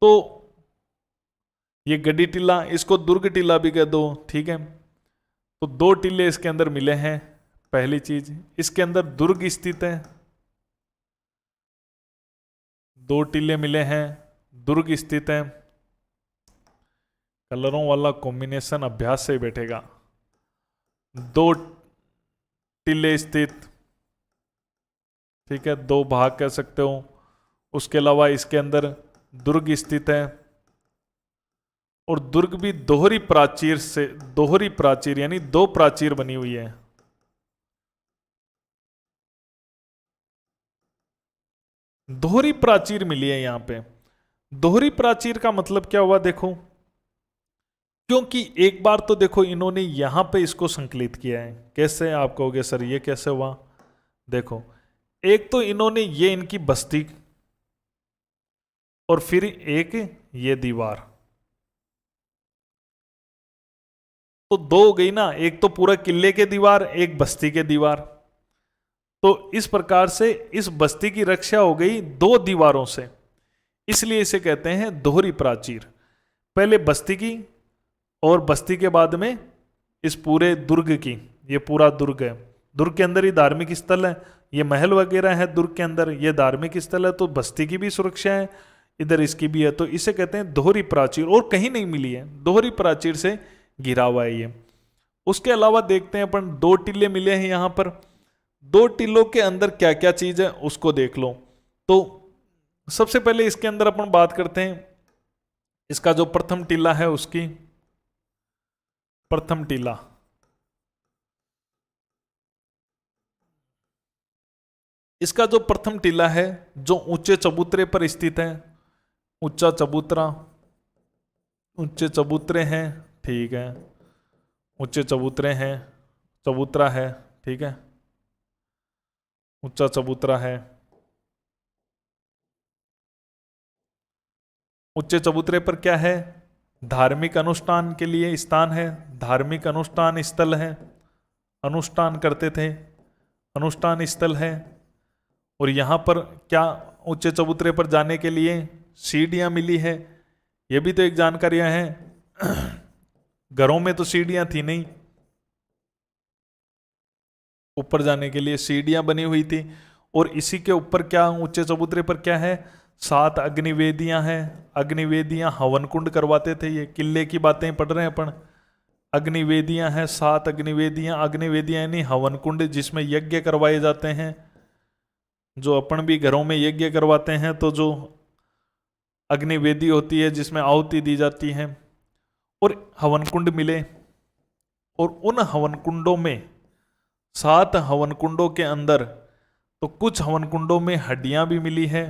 तो ये गड्डी टीला, इसको दुर्ग टीला भी कह दो, ठीक है। तो 2 टीले इसके अंदर मिले हैं। पहली चीज, इसके अंदर दुर्ग स्थित है। 2 टीले मिले हैं, दुर्ग स्थित है। कलरों वाला कॉम्बिनेशन अभ्यास से ही बैठेगा। 2 टीले स्थित, ठीक है, 2 भाग कह सकते हो। उसके अलावा इसके अंदर दुर्ग स्थित है, और दुर्ग भी दोहरी प्राचीर से, दोहरी प्राचीर यानी 2 प्राचीर बनी हुई है। दोहरी प्राचीर मिली है यहां पे। दोहरी प्राचीर का मतलब क्या हुआ देखो, क्योंकि एक बार तो देखो इन्होंने यहां पे इसको संकलित किया है। कैसे? आप कहोगे सर ये कैसे हुआ? देखो, एक तो इन्होंने ये इनकी बस्ती, और फिर एक ये दीवार, तो 2 हो गई ना। एक तो पूरा किले के दीवार, एक बस्ती के दीवार। तो इस प्रकार से इस बस्ती की रक्षा हो गई 2 दीवारों से, इसलिए इसे कहते हैं दोहरी प्राचीर। पहले बस्ती की, और बस्ती के बाद में इस पूरे दुर्ग की। ये पूरा दुर्ग है, दुर्ग के अंदर ही धार्मिक स्थल है, ये महल वगैरह है दुर्ग के अंदर, ये धार्मिक स्थल है। तो बस्ती की भी सुरक्षा है, इधर इसकी भी है। तो इसे कहते हैं दोहरी प्राचीर, और कहीं नहीं मिली है, दोहरी प्राचीर से घिरा हुआ है ये। उसके अलावा देखते हैं अपन 2 टीले मिले हैं यहां पर। 2 टीलों के अंदर क्या क्या चीज है उसको देख लो। तो सबसे पहले इसके अंदर अपन बात करते हैं, इसका जो प्रथम टीला है उसकी। प्रथम टीला, इसका जो प्रथम टीला है जो ऊंचे चबूतरे पर स्थित है, ऊंचा चबूतरा, ऊंचे चबूतरे हैं, ठीक है, ऊंचे चबूतरे हैं, चबूतरा है, ठीक है, ऊंचा चबूतरा है। ऊंचे चबूतरे पर क्या है? धार्मिक अनुष्ठान के लिए स्थान है, धार्मिक अनुष्ठान स्थल है, अनुष्ठान करते थे, अनुष्ठान स्थल है। और यहां पर क्या, ऊंचे चबूतरे पर जाने के लिए सीढ़ियां मिली है। ये भी तो एक जानकारियां हैं। घरों में तो सीढ़ियां थी नहीं, ऊपर जाने के लिए सीढ़ियां बनी हुई थी। और इसी के ऊपर क्या, ऊंचे चबूतरे पर क्या है? 7 अग्निवेदियां हैं। अग्निवेदियां हवन कुंड करवाते थे। ये किले की बातें पढ़ रहे हैं अपन। अग्निवेदियां हैं, 7 अग्निवेदियां। अग्निवेदियां यानी हवन कुंड जिसमें यज्ञ करवाए जाते हैं। जो अपन भी घरों में यज्ञ करवाते हैं तो जो अग्निवेदी होती है जिसमें आहुति दी जाती है। और हवन कुंड मिले, और उन हवन कुंडों में 7 हवन कुंडों के अंदर तो कुछ हवन कुंडों में हड्डियां भी मिली है।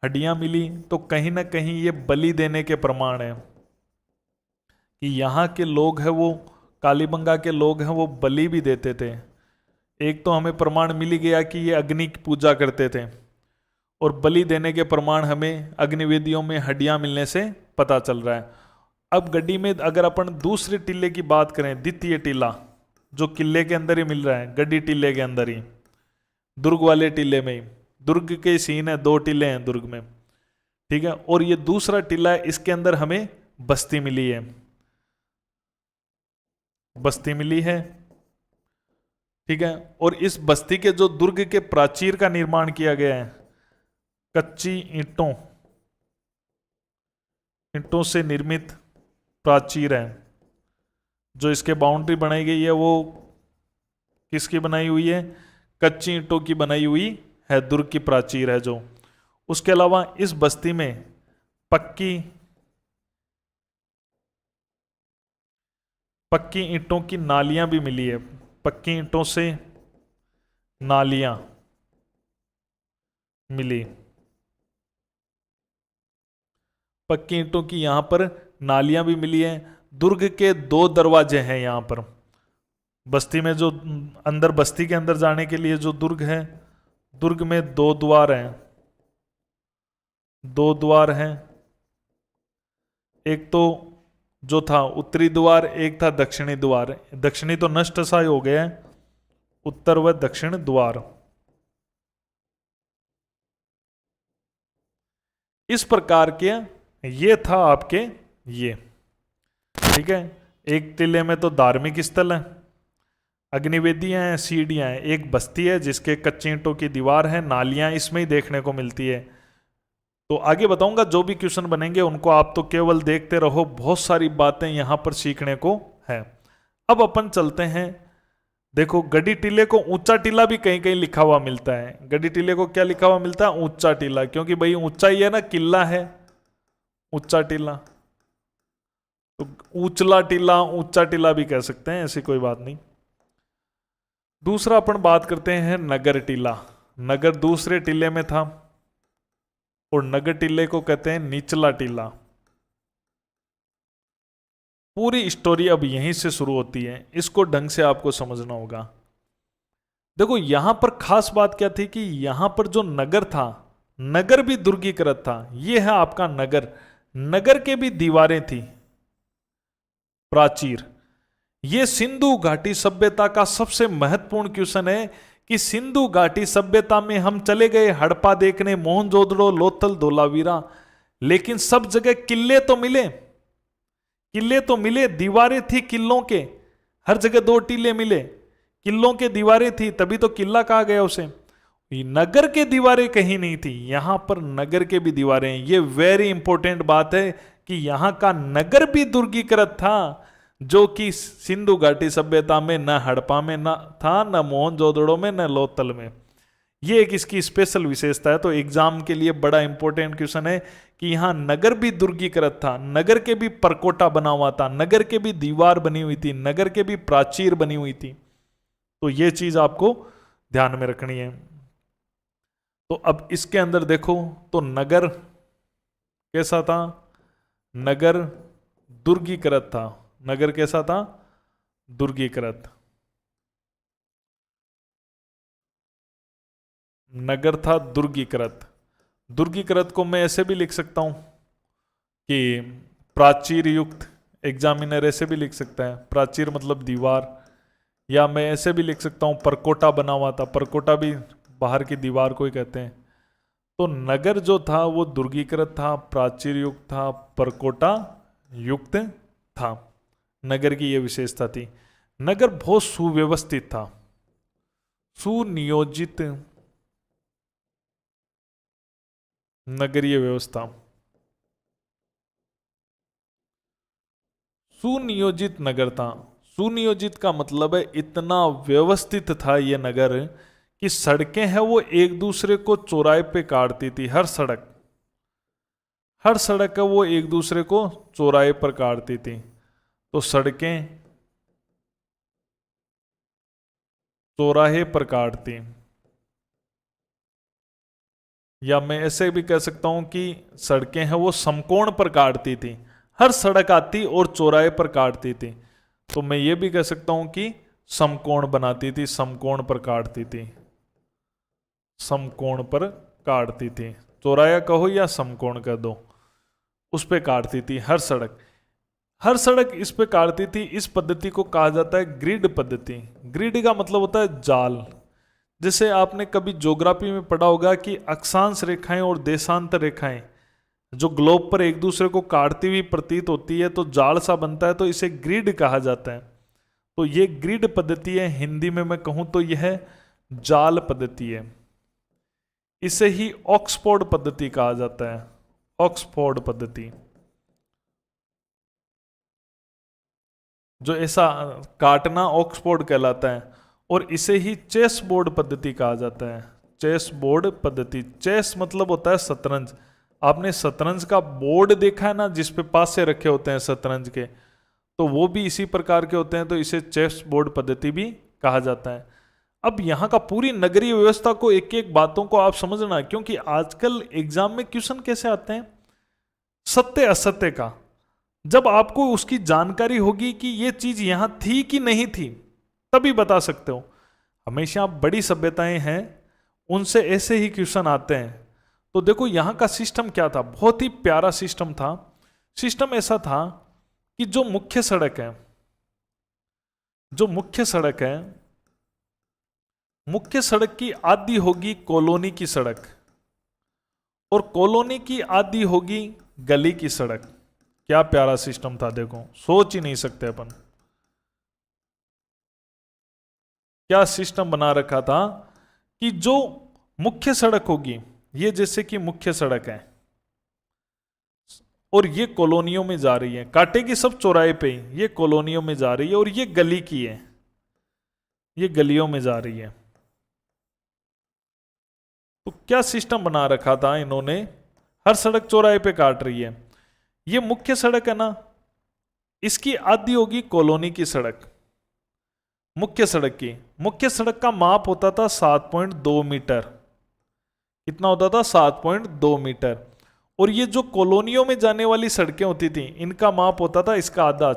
हड्डियां मिली तो कहीं ना कहीं ये बलि देने के प्रमाण है कि यहाँ के लोग हैं वो, कालीबंगा के लोग हैं वो बलि भी देते थे। एक तो हमें प्रमाण मिल गया कि ये अग्नि की पूजा करते थे, और बलि देने के प्रमाण हमें अग्निवेदियों में हड्डियां मिलने से पता चल रहा है। अब गड्डी में अगर अपन दूसरे टीले की बात करें, द्वितीय टीला जो किले के अंदर ही मिल रहा है, गड्डी टीले के अंदर ही, दुर्ग वाले टीले में ही, दुर्ग के सीन है, 2 टीले हैं दुर्ग में, ठीक है। और ये दूसरा टीला है, इसके अंदर हमें बस्ती मिली है, बस्ती मिली है, ठीक है। और इस बस्ती के जो दुर्ग के प्राचीर का निर्माण किया गया है, कच्ची ईंटों से निर्मित प्राचीर है, जो इसके बाउंड्री बनाई गई है वो किसकी बनाई हुई है, कच्ची ईंटों की बनाई हुई है, दुर्ग की प्राचीर है जो। उसके अलावा इस बस्ती में पक्की ईंटों की नालियां भी मिली है, पक्की ईंटों से नालियां मिली, पक्की ईंटों की यहां पर नालियां भी मिली है। दुर्ग के 2 दरवाजे हैं यहां पर, बस्ती में जो अंदर, बस्ती के अंदर जाने के लिए जो दुर्ग है, दुर्ग में 2 द्वार हैं, 2 द्वार हैं। एक तो जो था उत्तरी द्वार, एक था दक्षिणी द्वार। दक्षिणी तो नष्ट सा हो गया है, उत्तर व दक्षिण द्वार। इस प्रकार के ये था आपके ये, ठीक है। एक टीले में तो धार्मिक स्थल है, अग्निवेदियां हैं, सीढ़ियां हैं, एक बस्ती है जिसके कच्ची ईंटों की दीवार है, नालियां इसमें ही देखने को मिलती है। तो आगे बताऊंगा, जो भी क्वेश्चन बनेंगे उनको आप तो केवल देखते रहो, बहुत सारी बातें यहां पर सीखने को है। अब अपन चलते हैं, देखो गड्डी टीले को ऊंचा टीला भी कहीं कहीं लिखा हुआ मिलता है। गड्डी टीले को क्या लिखा हुआ मिलता है, ऊंचा टीला, क्योंकि भाई ऊंचा ही है ना, किला है, ऊंचा टीला। तो ऊंचला टीला, ऊंचा टीला भी कह सकते हैं, ऐसी कोई बात नहीं। दूसरा अपन बात करते हैं नगर टीला। नगर दूसरे टीले में था, और नगर टीले को कहते हैं निचला टीला। पूरी स्टोरी अब यहीं से शुरू होती है, इसको ढंग से आपको समझना होगा। देखो यहां पर खास बात क्या थी कि यहां पर जो नगर था, नगर भी दुर्गीकृत था। यह है आपका नगर, नगर के भी दीवारें थी प्राचीर। यह सिंधु घाटी सभ्यता का सबसे महत्वपूर्ण क्वेश्चन है कि सिंधु घाटी सभ्यता में हम चले गए हड़प्पा देखने, मोहनजोदड़ो, लोथल, धोलावीरा, लेकिन सब जगह किले तो मिले, किले तो मिले, दीवारें थी किलों के, हर जगह 2 टीले मिले, किलों के दीवारें थी, तभी तो किला कहा गया उसे। नगर के दीवारें कहीं नहीं थी, यहां पर नगर के भी दीवारें हैं। ये वेरी इंपॉर्टेंट बात है कि यहां का नगर भी दुर्गीकृत था, जो कि सिंधु घाटी सभ्यता में न हड़प्पा में न था, न मोहनजोदड़ो में, न लोथल में। ये एक इसकी स्पेशल विशेषता है। तो एग्जाम के लिए बड़ा इंपॉर्टेंट क्वेश्चन है कि यहां नगर भी दुर्गीकृत था, नगर के भी परकोटा बना हुआ था, नगर के भी दीवार बनी हुई थी, नगर के भी प्राचीर बनी हुई थी। तो ये चीज आपको ध्यान में रखनी है। तो अब इसके अंदर देखो तो नगर कैसा था, नगर दुर्गीकृत था। नगर कैसा था, दुर्गीकृत। नगर था दुर्गीकृत। दुर्गीकृत को मैं ऐसे भी लिख सकता हूं कि प्राचीर युक्त, एग्जामिनर ऐसे भी लिख सकता है, प्राचीर मतलब दीवार। या मैं ऐसे भी लिख सकता हूं परकोटा बना हुआ था, परकोटा भी बाहर की दीवार को ही कहते हैं। तो नगर जो था वो दुर्गीकृत था, प्राचीर युक्त था, परकोटा युक्त था। नगर की यह विशेषता थी। नगर बहुत सुव्यवस्थित था, सुनियोजित नगरीय व्यवस्था। सुनियोजित नगर था। सुनियोजित का मतलब है इतना व्यवस्थित था यह नगर कि सड़कें हैं वो एक दूसरे को चौराहे पे काटती थी। हर सड़क है वो एक दूसरे को चौराहे पर काटती थी। तो सड़कें चौराहे पर काटती, या मैं ऐसे भी कह सकता हूं कि सड़कें हैं वो समकोण पर काटती थी। हर सड़क आती और चौराहे पर काटती थी। तो मैं ये भी कह सकता हूं कि समकोण बनाती थी, समकोण पर काटती थी, समकोण पर काटती थी। चौराया कहो या समकोण कह दो, उस पे काटती थी हर सड़क। हर सड़क इस पे काटती थी। इस पद्धति को कहा जाता है ग्रिड पद्धति। ग्रिड का मतलब होता है जाल। जैसे आपने कभी ज्योग्राफी में पढ़ा होगा कि अक्षांश रेखाएं और देशांतर रेखाएं जो ग्लोब पर एक दूसरे को काटती हुई प्रतीत होती है तो जाल सा बनता है, तो इसे ग्रिड कहा जाता है। तो ये ग्रिड पद्धति है, हिंदी में मैं कहूं तो यह जाल पद्धति है। इसे ही ऑक्सफोर्ड पद्धति कहा जाता है, ऑक्सफोर्ड पद्धति। जो ऐसा काटना ऑक्सफोर्ड कहलाता है। और इसे ही चेस बोर्ड पद्धति कहा जाता है, चेस बोर्ड पद्धति। चेस मतलब होता है शतरंज। आपने शतरंज का बोर्ड देखा है ना, जिसपे पास से रखे होते हैं शतरंज के, तो वो भी इसी प्रकार के होते हैं, तो इसे चेस बोर्ड पद्धति भी कहा जाता है। अब यहाँ का पूरी नगरीय व्यवस्था को एक एक बातों को आप समझना, क्योंकि आजकल एग्जाम में क्वेश्चन कैसे आते हैं सत्य असत्य का। जब आपको उसकी जानकारी होगी कि ये चीज यहां थी कि नहीं थी, तभी बता सकते हो। हमेशा बड़ी सभ्यताएं हैं उनसे ऐसे ही क्वेश्चन आते हैं। तो देखो यहां का सिस्टम क्या था, बहुत ही प्यारा सिस्टम था। सिस्टम ऐसा था कि जो मुख्य सड़क है, जो मुख्य सड़क है, मुख्य सड़क की आधी होगी कॉलोनी की सड़क, और कॉलोनी की आधी होगी गली की सड़क। क्या प्यारा सिस्टम था, देखो सोच ही नहीं सकते अपन क्या सिस्टम बना रखा था कि जो मुख्य सड़क होगी, ये जैसे कि मुख्य सड़क है और ये कॉलोनियों में जा रही है, काटेगी सब चौराहे पे ही, ये कॉलोनियों में जा रही है, और ये गली की है, ये गलियों में जा रही है। तो क्या सिस्टम बना रखा था इन्होंने, हर सड़क चौराहे पे काट रही है। ये मुख्य सड़क है ना, इसकी आधी होगी कॉलोनी की सड़क। मुख्य सड़क की, मुख्य सड़क का माप होता था 7.2 मीटर। कितना होता था, 7.2 मीटर। और ये जो कॉलोनियों में जाने वाली सड़कें होती थी, इनका माप होता था इसका आधा,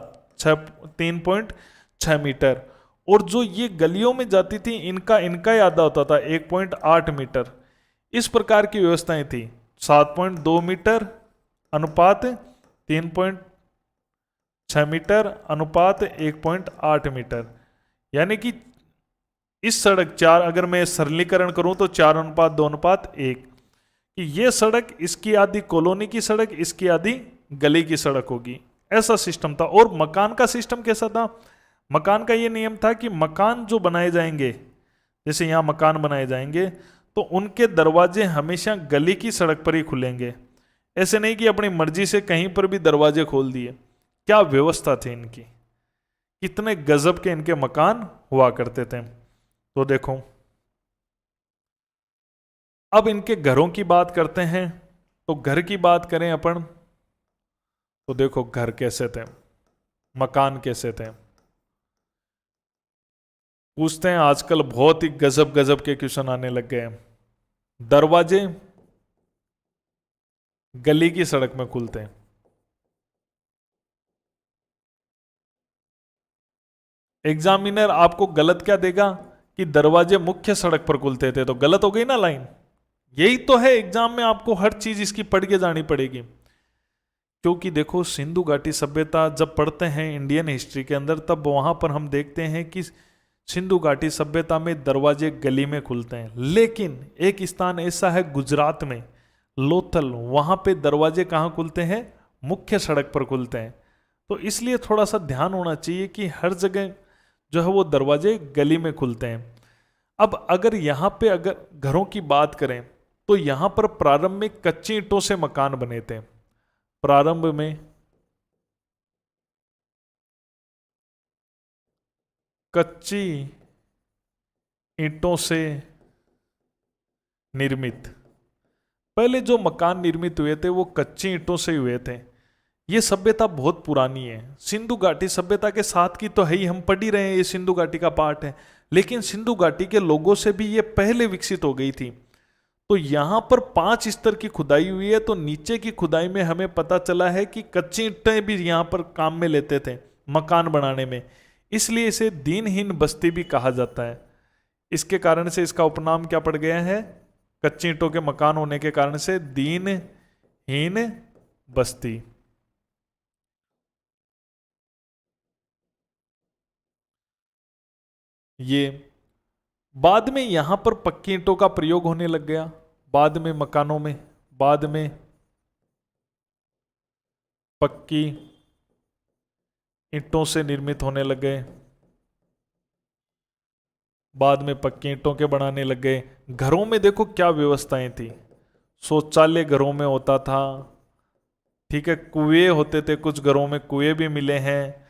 3.6 मीटर। और जो ये गलियों में जाती थी, इनका इनका ही आधा होता था, 1.8 मीटर। इस प्रकार की व्यवस्थाएं थी। 7.2 मीटर अनुपात 3.6 मीटर अनुपात 1.8 मीटर। यानी कि इस सड़क चार, अगर मैं सरलीकरण करूं तो 4:2:1, कि ये सड़क इसकी आधी कॉलोनी की सड़क, इसकी आधी गली की सड़क होगी। ऐसा सिस्टम था। और मकान का सिस्टम कैसा था, मकान का ये नियम था कि मकान जो बनाए जाएंगे, जैसे यहां मकान बनाए जाएंगे, तो उनके दरवाजे हमेशा गली की सड़क पर ही खुलेंगे। ऐसे नहीं कि अपनी मर्जी से कहीं पर भी दरवाजे खोल दिए। क्या व्यवस्था थी इनकी, कितने गजब के इनके मकान हुआ करते थे। तो देखो अब इनके घरों की बात करते हैं। तो घर की बात करें अपन, तो देखो घर कैसे थे, मकान कैसे थे। पूछते हैं, आजकल बहुत ही गजब गजब के क्वेश्चन आने लग गए हैं। दरवाजे गली की सड़क में खुलते हैं। एग्जामिनर आपको गलत क्या देगा कि दरवाजे मुख्य सड़क पर खुलते थे, तो गलत हो गई ना लाइन। यही तो है, एग्जाम में आपको हर चीज इसकी पढ़ के जानी पड़ेगी। क्योंकि देखो सिंधु घाटी सभ्यता जब पढ़ते हैं इंडियन हिस्ट्री के अंदर, तब वहां पर हम देखते हैं कि सिंधु घाटी सभ्यता में दरवाजे गली में खुलते हैं। लेकिन एक स्थान ऐसा है गुजरात में, लोथल, वहां पे दरवाजे कहाँ खुलते हैं, मुख्य सड़क पर खुलते हैं। तो इसलिए थोड़ा सा ध्यान होना चाहिए कि हर जगह जो है वो दरवाजे गली में खुलते हैं। अब अगर यहाँ पे अगर घरों की बात करें, तो यहाँ पर प्रारंभ में कच्ची ईंटों से मकान बने थे। प्रारंभ में कच्ची ईंटों से निर्मित, पहले जो मकान निर्मित हुए थे वो कच्ची ईंटों से हुए थे। ये सभ्यता बहुत पुरानी है। सिंधु घाटी सभ्यता के साथ की तो है ही, हम पढ़ ही रहे हैं, ये सिंधु घाटी का पार्ट है। लेकिन सिंधु घाटी के लोगों से भी ये पहले विकसित हो गई थी। तो यहां पर 5 स्तर की खुदाई हुई है। तो नीचे की खुदाई में हमें पता चला है कि कच्ची ईंटें भी यहां पर काम में लेते थे मकान बनाने में। इसलिए इसे दीनहीन बस्ती भी कहा जाता है। इसके कारण से इसका उपनाम क्या पड़ गया है, कच्ची ईंटों के मकान होने के कारण से दीनहीन बस्ती। ये बाद में यहां पर पक्की ईंटों का प्रयोग होने लग गया, बाद में मकानों में, बाद में पक्की ईंटों से निर्मित होने लग गए, बाद में पक्की ईंटों के बनाने लग गए। घरों में देखो क्या व्यवस्थाएं थी, शौचालय घरों में होता था, ठीक है, कुएं होते थे, कुछ घरों में कुएं भी मिले हैं,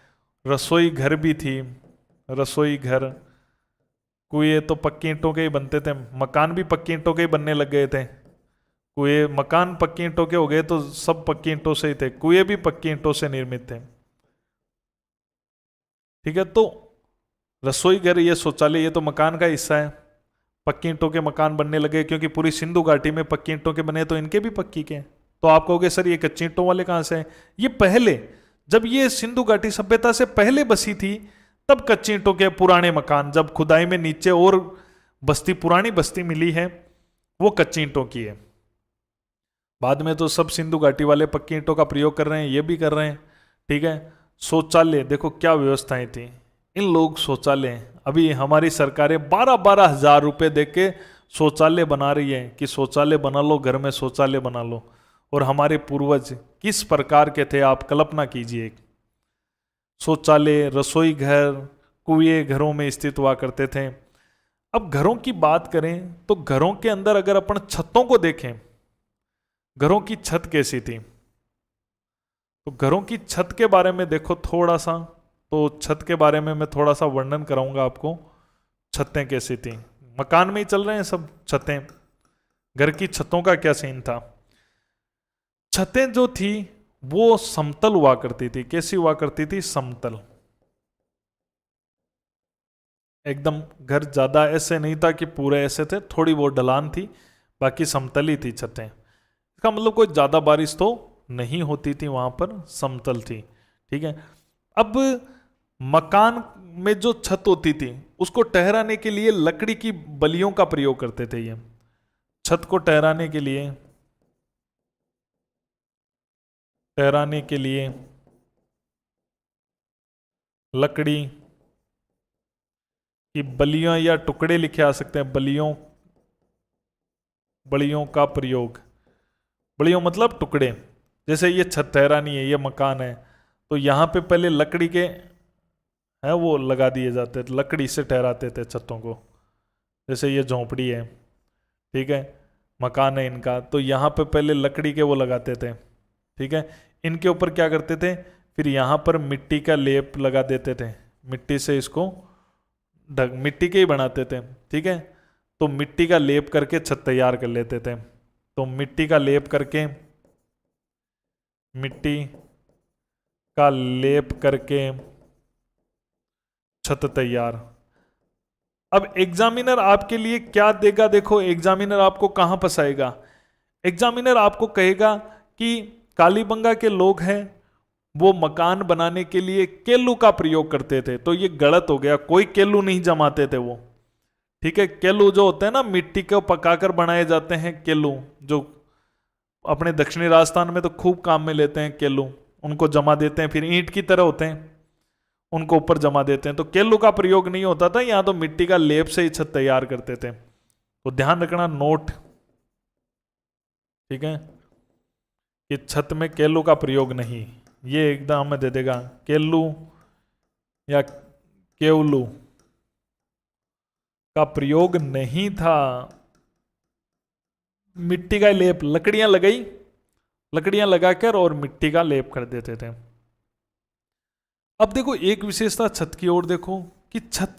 रसोई घर भी थी, रसोई घर, कुएं तो पक्की ईंटों के ही बनते थे, मकान भी पक्की ईंटों के ही बनने लग गए थे, कुएं मकान पक्की ईंटों के हो गए तो सब पक्की ईंटों से ही थे, कुएं भी पक्की ईंटों से निर्मित थे, ठीक है। तो रसोई घर, ये शौचालय, ये तो मकान का हिस्सा है, पक्की ईंटों के मकान बनने लगे क्योंकि पूरी सिंधु घाटी में पक्की ईंटों के बने, तो इनके भी पक्की के। तो आप कहोगे सर ये कच्ची ईंटों वाले कहां से हैं? ये पहले, जब ये सिंधु घाटी सभ्यता से पहले बसी थी तब कच्ची ईंटों के पुराने मकान, जब खुदाई में नीचे और बस्ती, पुरानी बस्ती मिली है, वो कच्ची ईंटों की है। बाद में तो सब सिंधु घाटी वाले पक्की ईंटों का प्रयोग कर रहे हैं, ये भी कर रहे हैं, ठीक है। शौचालय देखो क्या व्यवस्थाएं थी, इन लोग शौचालय, अभी हमारी सरकारें 12-12 हजार रुपए दे के शौचालय बना रही है कि शौचालय बना लो, घर में शौचालय बना लो, और हमारे पूर्वज किस प्रकार के थे आप कल्पना कीजिए। शौचालय, रसोई घर, कुएं घरों में स्थित हुआ करते थे। अब घरों की बात करें तो घरों के अंदर अगर अपन छतों को देखें, घरों की छत कैसी थी, तो घरों की छत के बारे में देखो थोड़ा सा, तो छत के बारे में मैं थोड़ा सा वर्णन कराऊंगा आपको, छतें कैसी थी, मकान में ही चल रहे हैं सब छतें, घर की छतों का क्या सीन था। छतें जो थी वो समतल हुआ करती थी, कैसी हुआ करती थी, समतल, एकदम घर ज्यादा ऐसे नहीं था कि पूरे ऐसे थे, थोड़ी बहुत ढलान थी, बाकी समतल ही थी छतें। इसका मतलब कोई ज्यादा बारिश तो नहीं होती थी वहां पर, समतल थी, ठीक है। अब मकान में जो छत होती थी उसको ठहराने के लिए लकड़ी की बल्लियों का प्रयोग करते थे, ये छत को ठहराने के लिए, ठहराने के लिए लकड़ी की बल्लियां या टुकड़े लिखे आ सकते हैं, बल्लियों, बल्लियों का प्रयोग, बल्लियों मतलब टुकड़े, जैसे ये छत ठहरानी है, ये मकान है, तो यहां पे पहले लकड़ी के है वो लगा दिए जाते थे, लकड़ी से ठहराते थे छतों को, जैसे ये झोंपड़ी है, ठीक है, मकान है इनका, तो यहाँ पे पहले लकड़ी के वो लगाते थे, ठीक है। इनके ऊपर क्या करते थे, फिर यहाँ पर मिट्टी का लेप लगा देते थे, मिट्टी से इसको ढक, मिट्टी के ही बनाते थे, ठीक है। तो मिट्टी का लेप करके छत तैयार कर लेते थे, तो मिट्टी का लेप करके, मिट्टी का लेप करके छत तैयार। अब एग्जामिनर आपके लिए क्या देगा, देखो एग्जामिनर आपको कहां फंसाएगा, एग्जामिनर आपको कहेगा कि कालीबंगा के लोग हैं वो मकान बनाने के लिए केलू का प्रयोग करते थे, तो ये गलत हो गया, कोई केलू नहीं जमाते थे वो, ठीक है। केलू जो होते हैं ना, मिट्टी को पकाकर बनाए जाते हैं केलू, जो अपने दक्षिणी राजस्थान में तो खूब काम में लेते हैं केलू, उनको जमा देते हैं, फिर ईंट की तरह होते हैं, उनको ऊपर जमा देते हैं, तो केलू का प्रयोग नहीं होता था, यहां तो मिट्टी का लेप से ही छत तैयार करते थे, तो ध्यान रखना नोट, ठीक है, कि छत में केलू का प्रयोग नहीं, ये एकदम हमें दे देगा, केलू या केवलू का प्रयोग नहीं था, मिट्टी का लेप, लकड़ियां लगाई, लकड़ियां लगाकर और मिट्टी का लेप कर देते थे। अब देखो एक विशेषता छत की ओर देखो, कि छत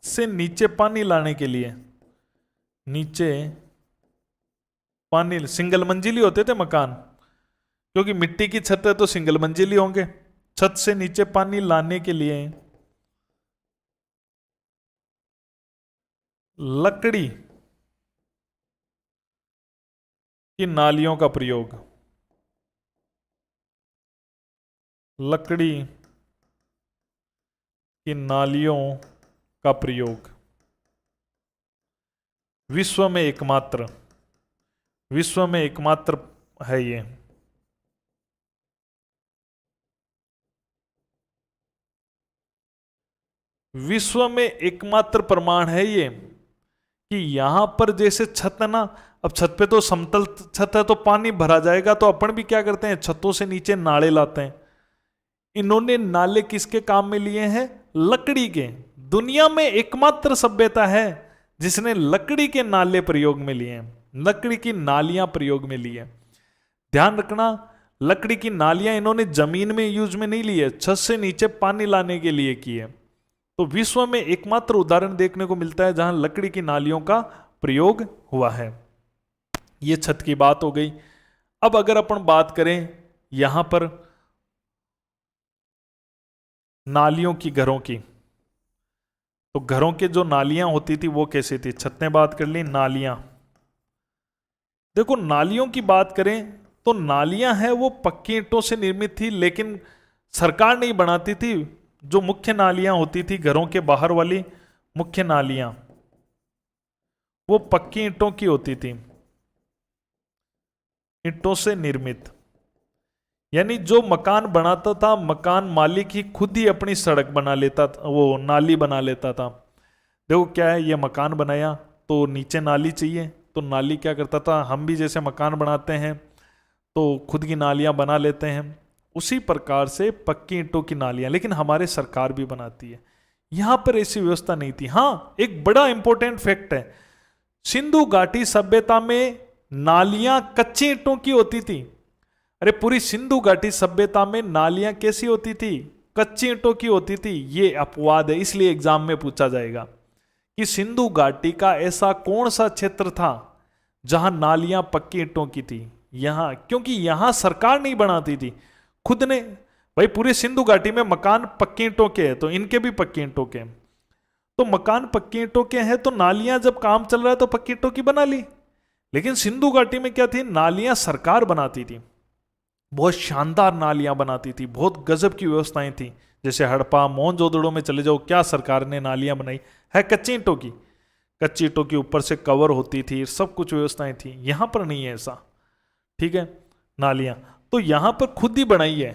से नीचे पानी लाने के लिए, नीचे पानी, सिंगल मंजिली होते थे मकान, क्योंकि मिट्टी की छत है तो सिंगल मंजिली होंगे, छत से नीचे पानी लाने के लिए लकड़ी की नालियों का प्रयोग, लकड़ी की नालियों का प्रयोग, विश्व में एकमात्र, विश्व में एकमात्र है ये, विश्व में एकमात्र प्रमाण है ये कि यहां पर जैसे छत है ना, अब छत पे तो समतल छत है तो पानी भरा जाएगा, तो अपन भी क्या करते हैं, छतों से नीचे नाले लाते हैं। इन्होंने नाले किसके काम में लिए हैं, लकड़ी के। दुनिया में एकमात्र सभ्यता है जिसने लकड़ी के नाले प्रयोग में लिए हैं, लकड़ी की नालियां प्रयोग में ली है। ध्यान रखना, लकड़ी की नालियां इन्होंने जमीन में यूज में नहीं ली है, छत से नीचे पानी लाने के लिए की है। तो विश्व में एकमात्र उदाहरण देखने को मिलता है जहां लकड़ी की नालियों का प्रयोग हुआ है। यह छत की बात हो गई। अब अगर अपन बात करें यहां पर नालियों की, घरों की, तो घरों के जो नालियां होती थी वो कैसी थी, छत ने बात कर ली, नालियां देखो, नालियों की बात करें तो नालियां हैं वो पक्की ईंटों से निर्मित थी, लेकिन सरकार नहीं बनाती थी। जो मुख्य नालियां होती थी घरों के बाहर वाली मुख्य नालियां, वो पक्की ईंटों की होती थी, ईंटों से निर्मित। यानी जो मकान बनाता था, मकान मालिक ही खुद ही अपनी सड़क बना लेता था, वो नाली बना लेता था। देखो क्या है, ये मकान बनाया तो नीचे नाली चाहिए, तो नाली क्या करता था, हम भी जैसे मकान बनाते हैं तो खुद की नालियां बना लेते हैं, उसी प्रकार से पक्की ईंटों की नालियां, लेकिन हमारे सरकार भी बनाती है। यहां पर ऐसी व्यवस्था नहीं थी। हां, एक बड़ा इंपॉर्टेंट फैक्ट है, सिंधु घाटी सभ्यता में नालियां कच्ची ईंटों की होती थी। अरे पूरी सिंधु घाटी सभ्यता में नालियां कैसी होती थी, कच्ची ईंटों की होती थी। ये अपवाद है, इसलिए एग्जाम में पूछा जाएगा कि सिंधु घाटी का ऐसा कौन सा क्षेत्र था जहां नालियां पक्की ईंटों की थी। यहां, क्योंकि यहां सरकार नहीं बनाती थी, खुद ने। भाई पूरे सिंधु घाटी में मकान पक्की ईंटों के हैं, तो इनके भी पक्की ईंटों के हैं। तो मकान पक्की ईंटों के हैं, तो नालियां जब काम चल रहा है तो पक्की ईंटों की बना ली। लेकिन सिंधु घाटी में क्या थी, नालियां सरकार बनाती थी, बहुत शानदार नालियां बनाती थी, बहुत गजब की व्यवस्थाएं थी। जैसे हड़प्पा मोहनजोदड़ो में चले जाओ, क्या सरकार ने नालियां बनाई है, कच्ची ईंटों की, कच्ची ईंटों के ऊपर से कवर होती थी, सब कुछ व्यवस्थाएं थी। यहां पर नहीं है ऐसा, ठीक है। नालियां तो यहां पर खुद ही बनाई है।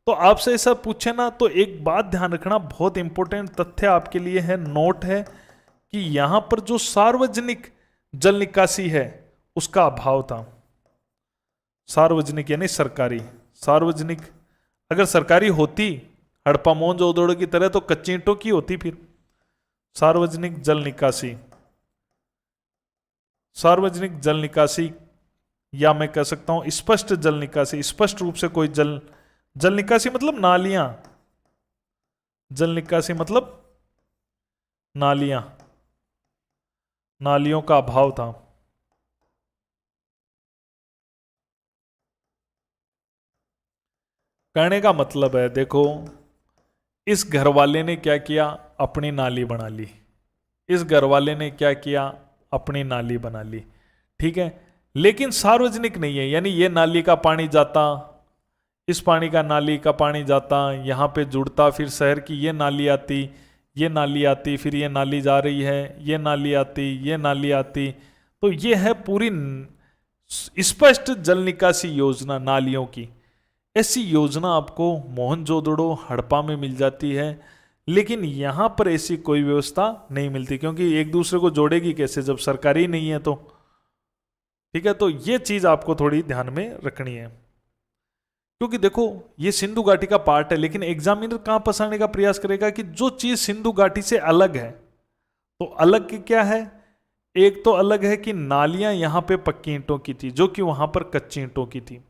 तो आपसे ऐसा पूछे ना, तो एक बात ध्यान रखना, बहुत इंपॉर्टेंट तथ्य आपके लिए है, नोट है, कि यहां पर जो सार्वजनिक जल निकासी है उसका अभाव था। सार्वजनिक यानी सरकारी, सार्वजनिक अगर सरकारी होती हड़प्पा मोहनजोदड़ो की तरह तो कच्ची ईंटों की होती। फिर सार्वजनिक जल निकासी, सार्वजनिक जल निकासी, या मैं कह सकता हूं स्पष्ट जल निकासी, स्पष्ट रूप से कोई जल निकासी मतलब नालियां, जल निकासी मतलब नालियां, नालियों का अभाव था। कहने का मतलब है, देखो इस घर वाले ने क्या किया, अपनी नाली बना ली, इस घर वाले ने क्या किया, अपनी नाली बना ली, ठीक है, लेकिन सार्वजनिक नहीं है। यानी ये नाली का पानी जाता, इस पानी का नाली का पानी जाता, यहां पे जुड़ता, फिर शहर की ये नाली आती, ये नाली आती, फिर ये नाली जा रही है, ये नाली आती, ये नाली आती। तो ये है पूरी स्पष्ट जल निकासी योजना नालियों की। ऐसी योजना आपको मोहनजोदड़ो हड़प्पा में मिल जाती है, लेकिन यहां पर ऐसी कोई व्यवस्था नहीं मिलती, क्योंकि एक दूसरे को जोड़ेगी कैसे जब सरकारी नहीं है तो, ठीक है। तो ये चीज आपको थोड़ी ध्यान में रखनी है, क्योंकि देखो ये सिंधु घाटी का पार्ट है, लेकिन एग्जामिनर कहां फंसाने का प्रयास करेगा कि जो चीज सिंधु घाटी से अलग है, तो अलग की क्या है, एक तो अलग है कि नालियां यहां पे पक्की ईंटों की थी जो कि वहां पर कच्ची ईंटों की थी,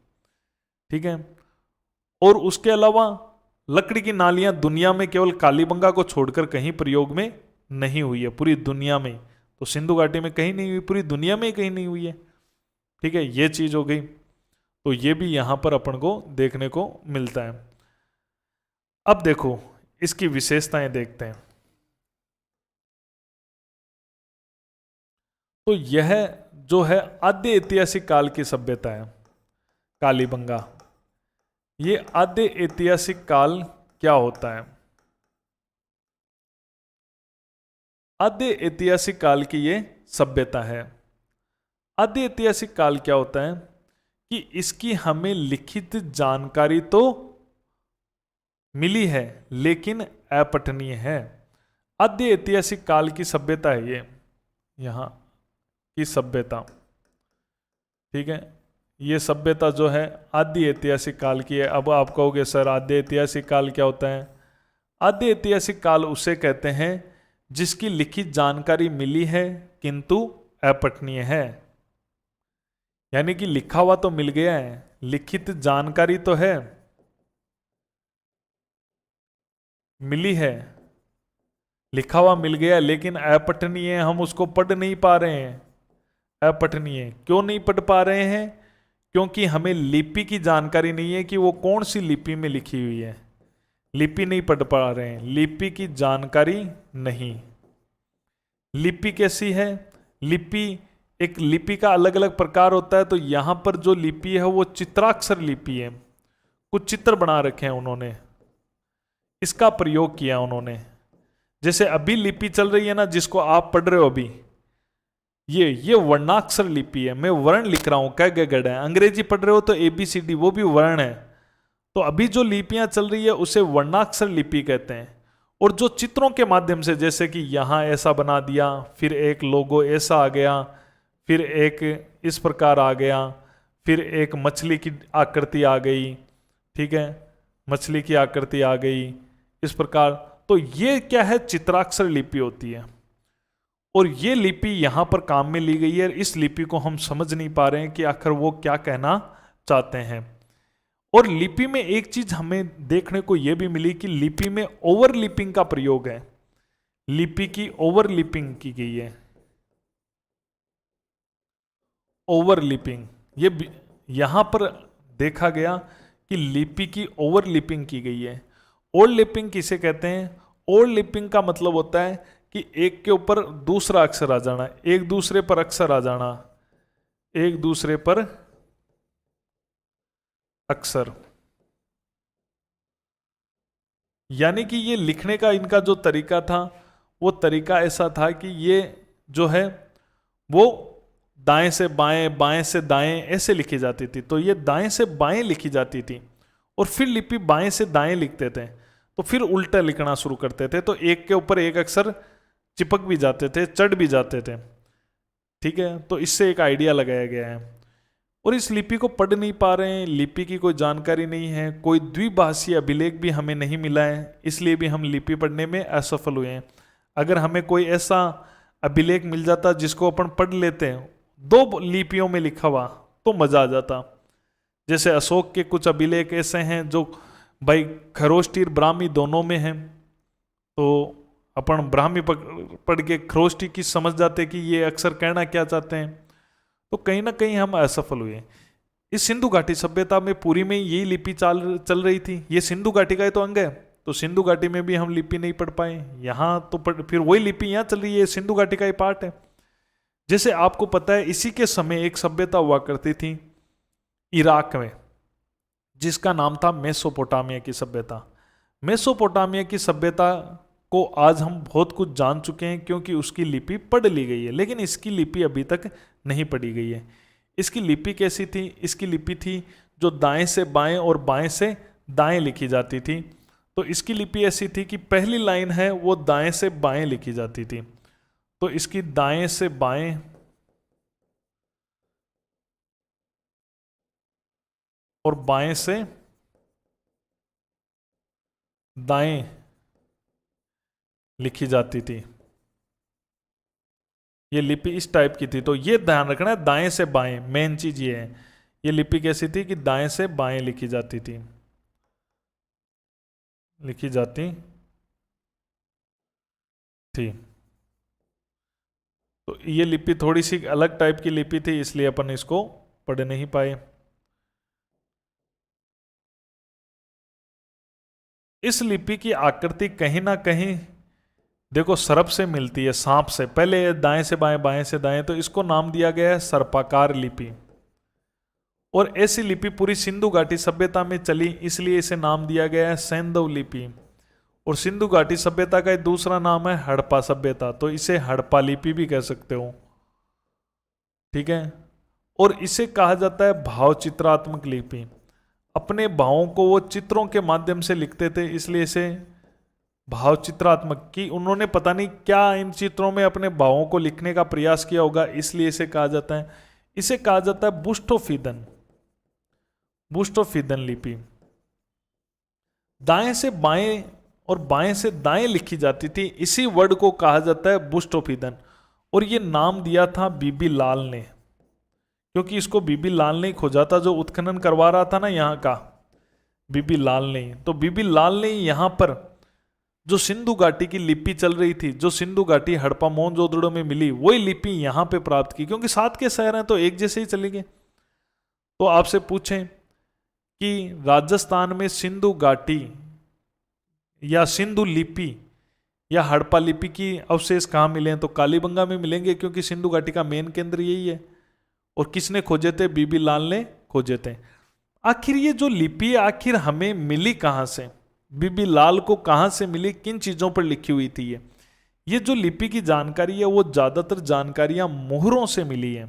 ठीक है। और उसके अलावा लकड़ी की नालियां दुनिया में केवल कालीबंगा को छोड़कर कहीं प्रयोग में नहीं हुई है, पूरी दुनिया में। तो सिंधु घाटी में कहीं नहीं हुई, पूरी दुनिया में कहीं नहीं हुई है, ठीक है। ये चीज हो गई, तो ये भी यहां पर अपन को देखने को मिलता है। अब देखो इसकी विशेषताएं देखते हैं। तो यह जो है आद्य ऐतिहासिक काल की सभ्यता है कालीबंगा। ये आद्य ऐतिहासिक काल क्या होता है, आद्य ऐतिहासिक काल की ये सभ्यता है। आद्य ऐतिहासिक काल क्या होता है कि इसकी हमें लिखित जानकारी तो मिली है लेकिन अपठनीय है। आद्य ऐतिहासिक काल की सभ्यता है ये, यहां की सभ्यता। ठीक है, ये सभ्यता जो है आदि ऐतिहासिक काल की है। अब आप कहोगे सर आदि ऐतिहासिक काल क्या होता है? आदि ऐतिहासिक काल उसे कहते हैं जिसकी लिखित जानकारी मिली है किंतु अपठनीय है। यानी कि लिखा हुआ तो मिल गया है, लिखित जानकारी तो है, मिली है, लिखा हुआ मिल गया, लेकिन अपठनीय, हम उसको पढ़ नहीं पा रहे हैं। अपठनीय क्यों नहीं पढ़ पा रहे हैं? क्योंकि हमें लिपि की जानकारी नहीं है कि वो कौन सी लिपि में लिखी हुई है। लिपि नहीं पढ़ पा रहे हैं, लिपि की जानकारी नहीं। लिपि कैसी है? एक लिपि का अलग अलग प्रकार होता है। तो यहां पर जो लिपि है वो चित्राक्षर लिपि है, कुछ चित्र बना रखे हैं उन्होंने, इसका प्रयोग किया उन्होंने। जैसे अभी लिपि चल रही है ना, जिसको आप पढ़ रहे हो अभी, ये वर्णाक्षर लिपि है। मैं वर्ण लिख रहा हूं, क ग ग है। अंग्रेजी पढ़ रहे हो तो ABCD, वो भी वर्ण है। तो अभी जो लिपियां चल रही है उसे वर्णाक्षर लिपि कहते हैं। और जो चित्रों के माध्यम से, जैसे कि यहां ऐसा बना दिया, फिर एक लोगो ऐसा आ गया, फिर एक इस प्रकार आ गया, फिर एक मछली की आकृति आ गई, ठीक है, मछली की आकृति आ गई इस प्रकार। तो ये क्या है? चित्राक्षर लिपि होती है। और ये लिपि यहां पर काम में ली गई है। इस लिपि को हम समझ नहीं पा रहे हैं कि आखिर वो क्या कहना चाहते हैं। और लिपि में एक चीज हमें देखने को यह भी मिली कि लिपि में ओवरलिपिंग का प्रयोग है। लिपि की ओवरलिपिंग की गई है। ओवरलिपिंग, ये यहां पर देखा गया कि लिपि की ओवरलिपिंग की गई है। ओवरलिपिंग किसे कहते हैं? ओवरलिपिंग का मतलब होता है कि एक के ऊपर दूसरा अक्षर आ जाना, एक दूसरे पर अक्षर आ जाना, एक दूसरे पर अक्षर। यानी कि ये लिखने का इनका जो तरीका था वो तरीका ऐसा था कि ये जो है वो दाएं से बाएं, बाएं से दाएं ऐसे लिखी जाती थी। तो ये दाएं से बाएं लिखी जाती थी और फिर लिपि बाएं से दाएं लिखते थे, तो फिर उल्टा लिखना शुरू करते थे। तो एक के ऊपर एक अक्षर चिपक भी जाते थे, चढ़ भी जाते थे। ठीक है, तो इससे एक आइडिया लगाया गया है। और इस लिपि को पढ़ नहीं पा रहे हैं, लिपि की कोई जानकारी नहीं है, कोई द्विभाषीय अभिलेख भी हमें नहीं मिला है, इसलिए भी हम लिपि पढ़ने में असफल हुए हैं। अगर हमें कोई ऐसा अभिलेख मिल जाता जिसको अपन पढ़ लेते हैं, दो लिपियों में लिखा हुआ, तो मजा आ जाता। जैसे अशोक के कुछ अभिलेख ऐसे हैं जो भाई खरोष्टी ब्राह्मी दोनों में हैं, तो अपन ब्राह्मी पढ़ के खरोष्टी की समझ जाते कि ये अक्षर कहना क्या चाहते हैं। तो कहीं ना कहीं हम असफल हुए। इस सिंधु घाटी सभ्यता में पूरी में यही लिपि चल रही थी। ये सिंधु घाटी का ही तो अंग है, तो सिंधु घाटी में भी हम लिपि नहीं पढ़ पाए। यहाँ तो फिर वही लिपि यहाँ चल रही है, सिंधु घाटी का ही पार्ट है। जैसे आपको पता है इसी के समय एक सभ्यता हुआ करती थी इराक में, जिसका नाम था मेसोपोटामिया की सभ्यता। मेसोपोटामिया की सभ्यता को आज हम बहुत कुछ जान चुके हैं क्योंकि उसकी लिपि पढ़ ली गई है, लेकिन इसकी लिपि अभी तक नहीं पढ़ी गई है। इसकी लिपि कैसी थी? इसकी लिपि थी जो दाएं से बाएं और बाएं से दाएं लिखी जाती थी। तो इसकी लिपि ऐसी थी कि पहली लाइन है वो दाएं से बाएं लिखी जाती थी। तो इसकी दाएं से बाएं और बाएं से दाएं लिखी जाती थी। ये लिपि इस टाइप की थी। तो ये ध्यान रखना है, दाएं से बाएं, मेन चीज ये है। ये लिपि कैसी थी कि दाएं से बाएं लिखी जाती थी, लिखी जाती थी। तो ये लिपि थोड़ी सी अलग टाइप की लिपि थी, इसलिए अपन इसको पढ़ नहीं पाए। इस लिपि की आकृति कहीं ना कहीं देखो सर्प से मिलती है, सांप से। पहले दाएं से बाएं, बाएं से दाएं, तो इसको नाम दिया गया है सर्पाकार लिपि। और ऐसी लिपि पूरी सिंधु घाटी सभ्यता में चली, इसलिए इसे नाम दिया गया है सैंधव लिपि। और सिंधु घाटी सभ्यता का एक दूसरा नाम है हड़प्पा सभ्यता, तो इसे हड़प्पा लिपि भी कह सकते हो। ठीक है, और इसे कहा जाता है भाव चित्रात्मक लिपि। अपने भावों को वो चित्रों के माध्यम से लिखते थे, इसलिए इसे भाव चित्रात्मक, कि उन्होंने पता नहीं क्या इन चित्रों में अपने भावों को लिखने का प्रयास किया होगा, इसलिए इसे कहा जाता है, इसे कहा जाता है बुस्टोफिदन, बुस्टोफिदन लिपि। दाएं से बाएं और बाएं से दाएं लिखी जाती थी, इसी वर्ड को कहा जाता है बुस्टोफिदन। और ये नाम दिया था बीबी लाल ने, क्योंकि इसको बीबी लाल ने खोजा था, जो उत्खनन करवा रहा था ना यहाँ का, बीबी लाल ने। तो बीबी लाल ने यहाँ पर जो सिंधु घाटी की लिपि चल रही थी, जो सिंधु घाटी हड़प्पा मोहनजोदड़ो में मिली, वही लिपि यहाँ पे प्राप्त की, क्योंकि साथ के शहर हैं तो एक जैसे ही चलेंगे। तो आपसे पूछें कि राजस्थान में सिंधु घाटी या सिंधु लिपि या हड़प्पा लिपि की अवशेष कहाँ मिले हैं, तो कालीबंगा में मिलेंगे, क्योंकि सिंधु घाटी का मेन केंद्र यही है। और किसने खोजे थे? बीबी लाल ने खोजे थे। आखिर ये जो लिपि आखिर हमें मिली कहाँ से, बीबी लाल को कहाँ से मिली, किन चीजों पर लिखी हुई थी ये जो लिपि की जानकारी है वो ज्यादातर जानकारियां मोहरों से मिली है।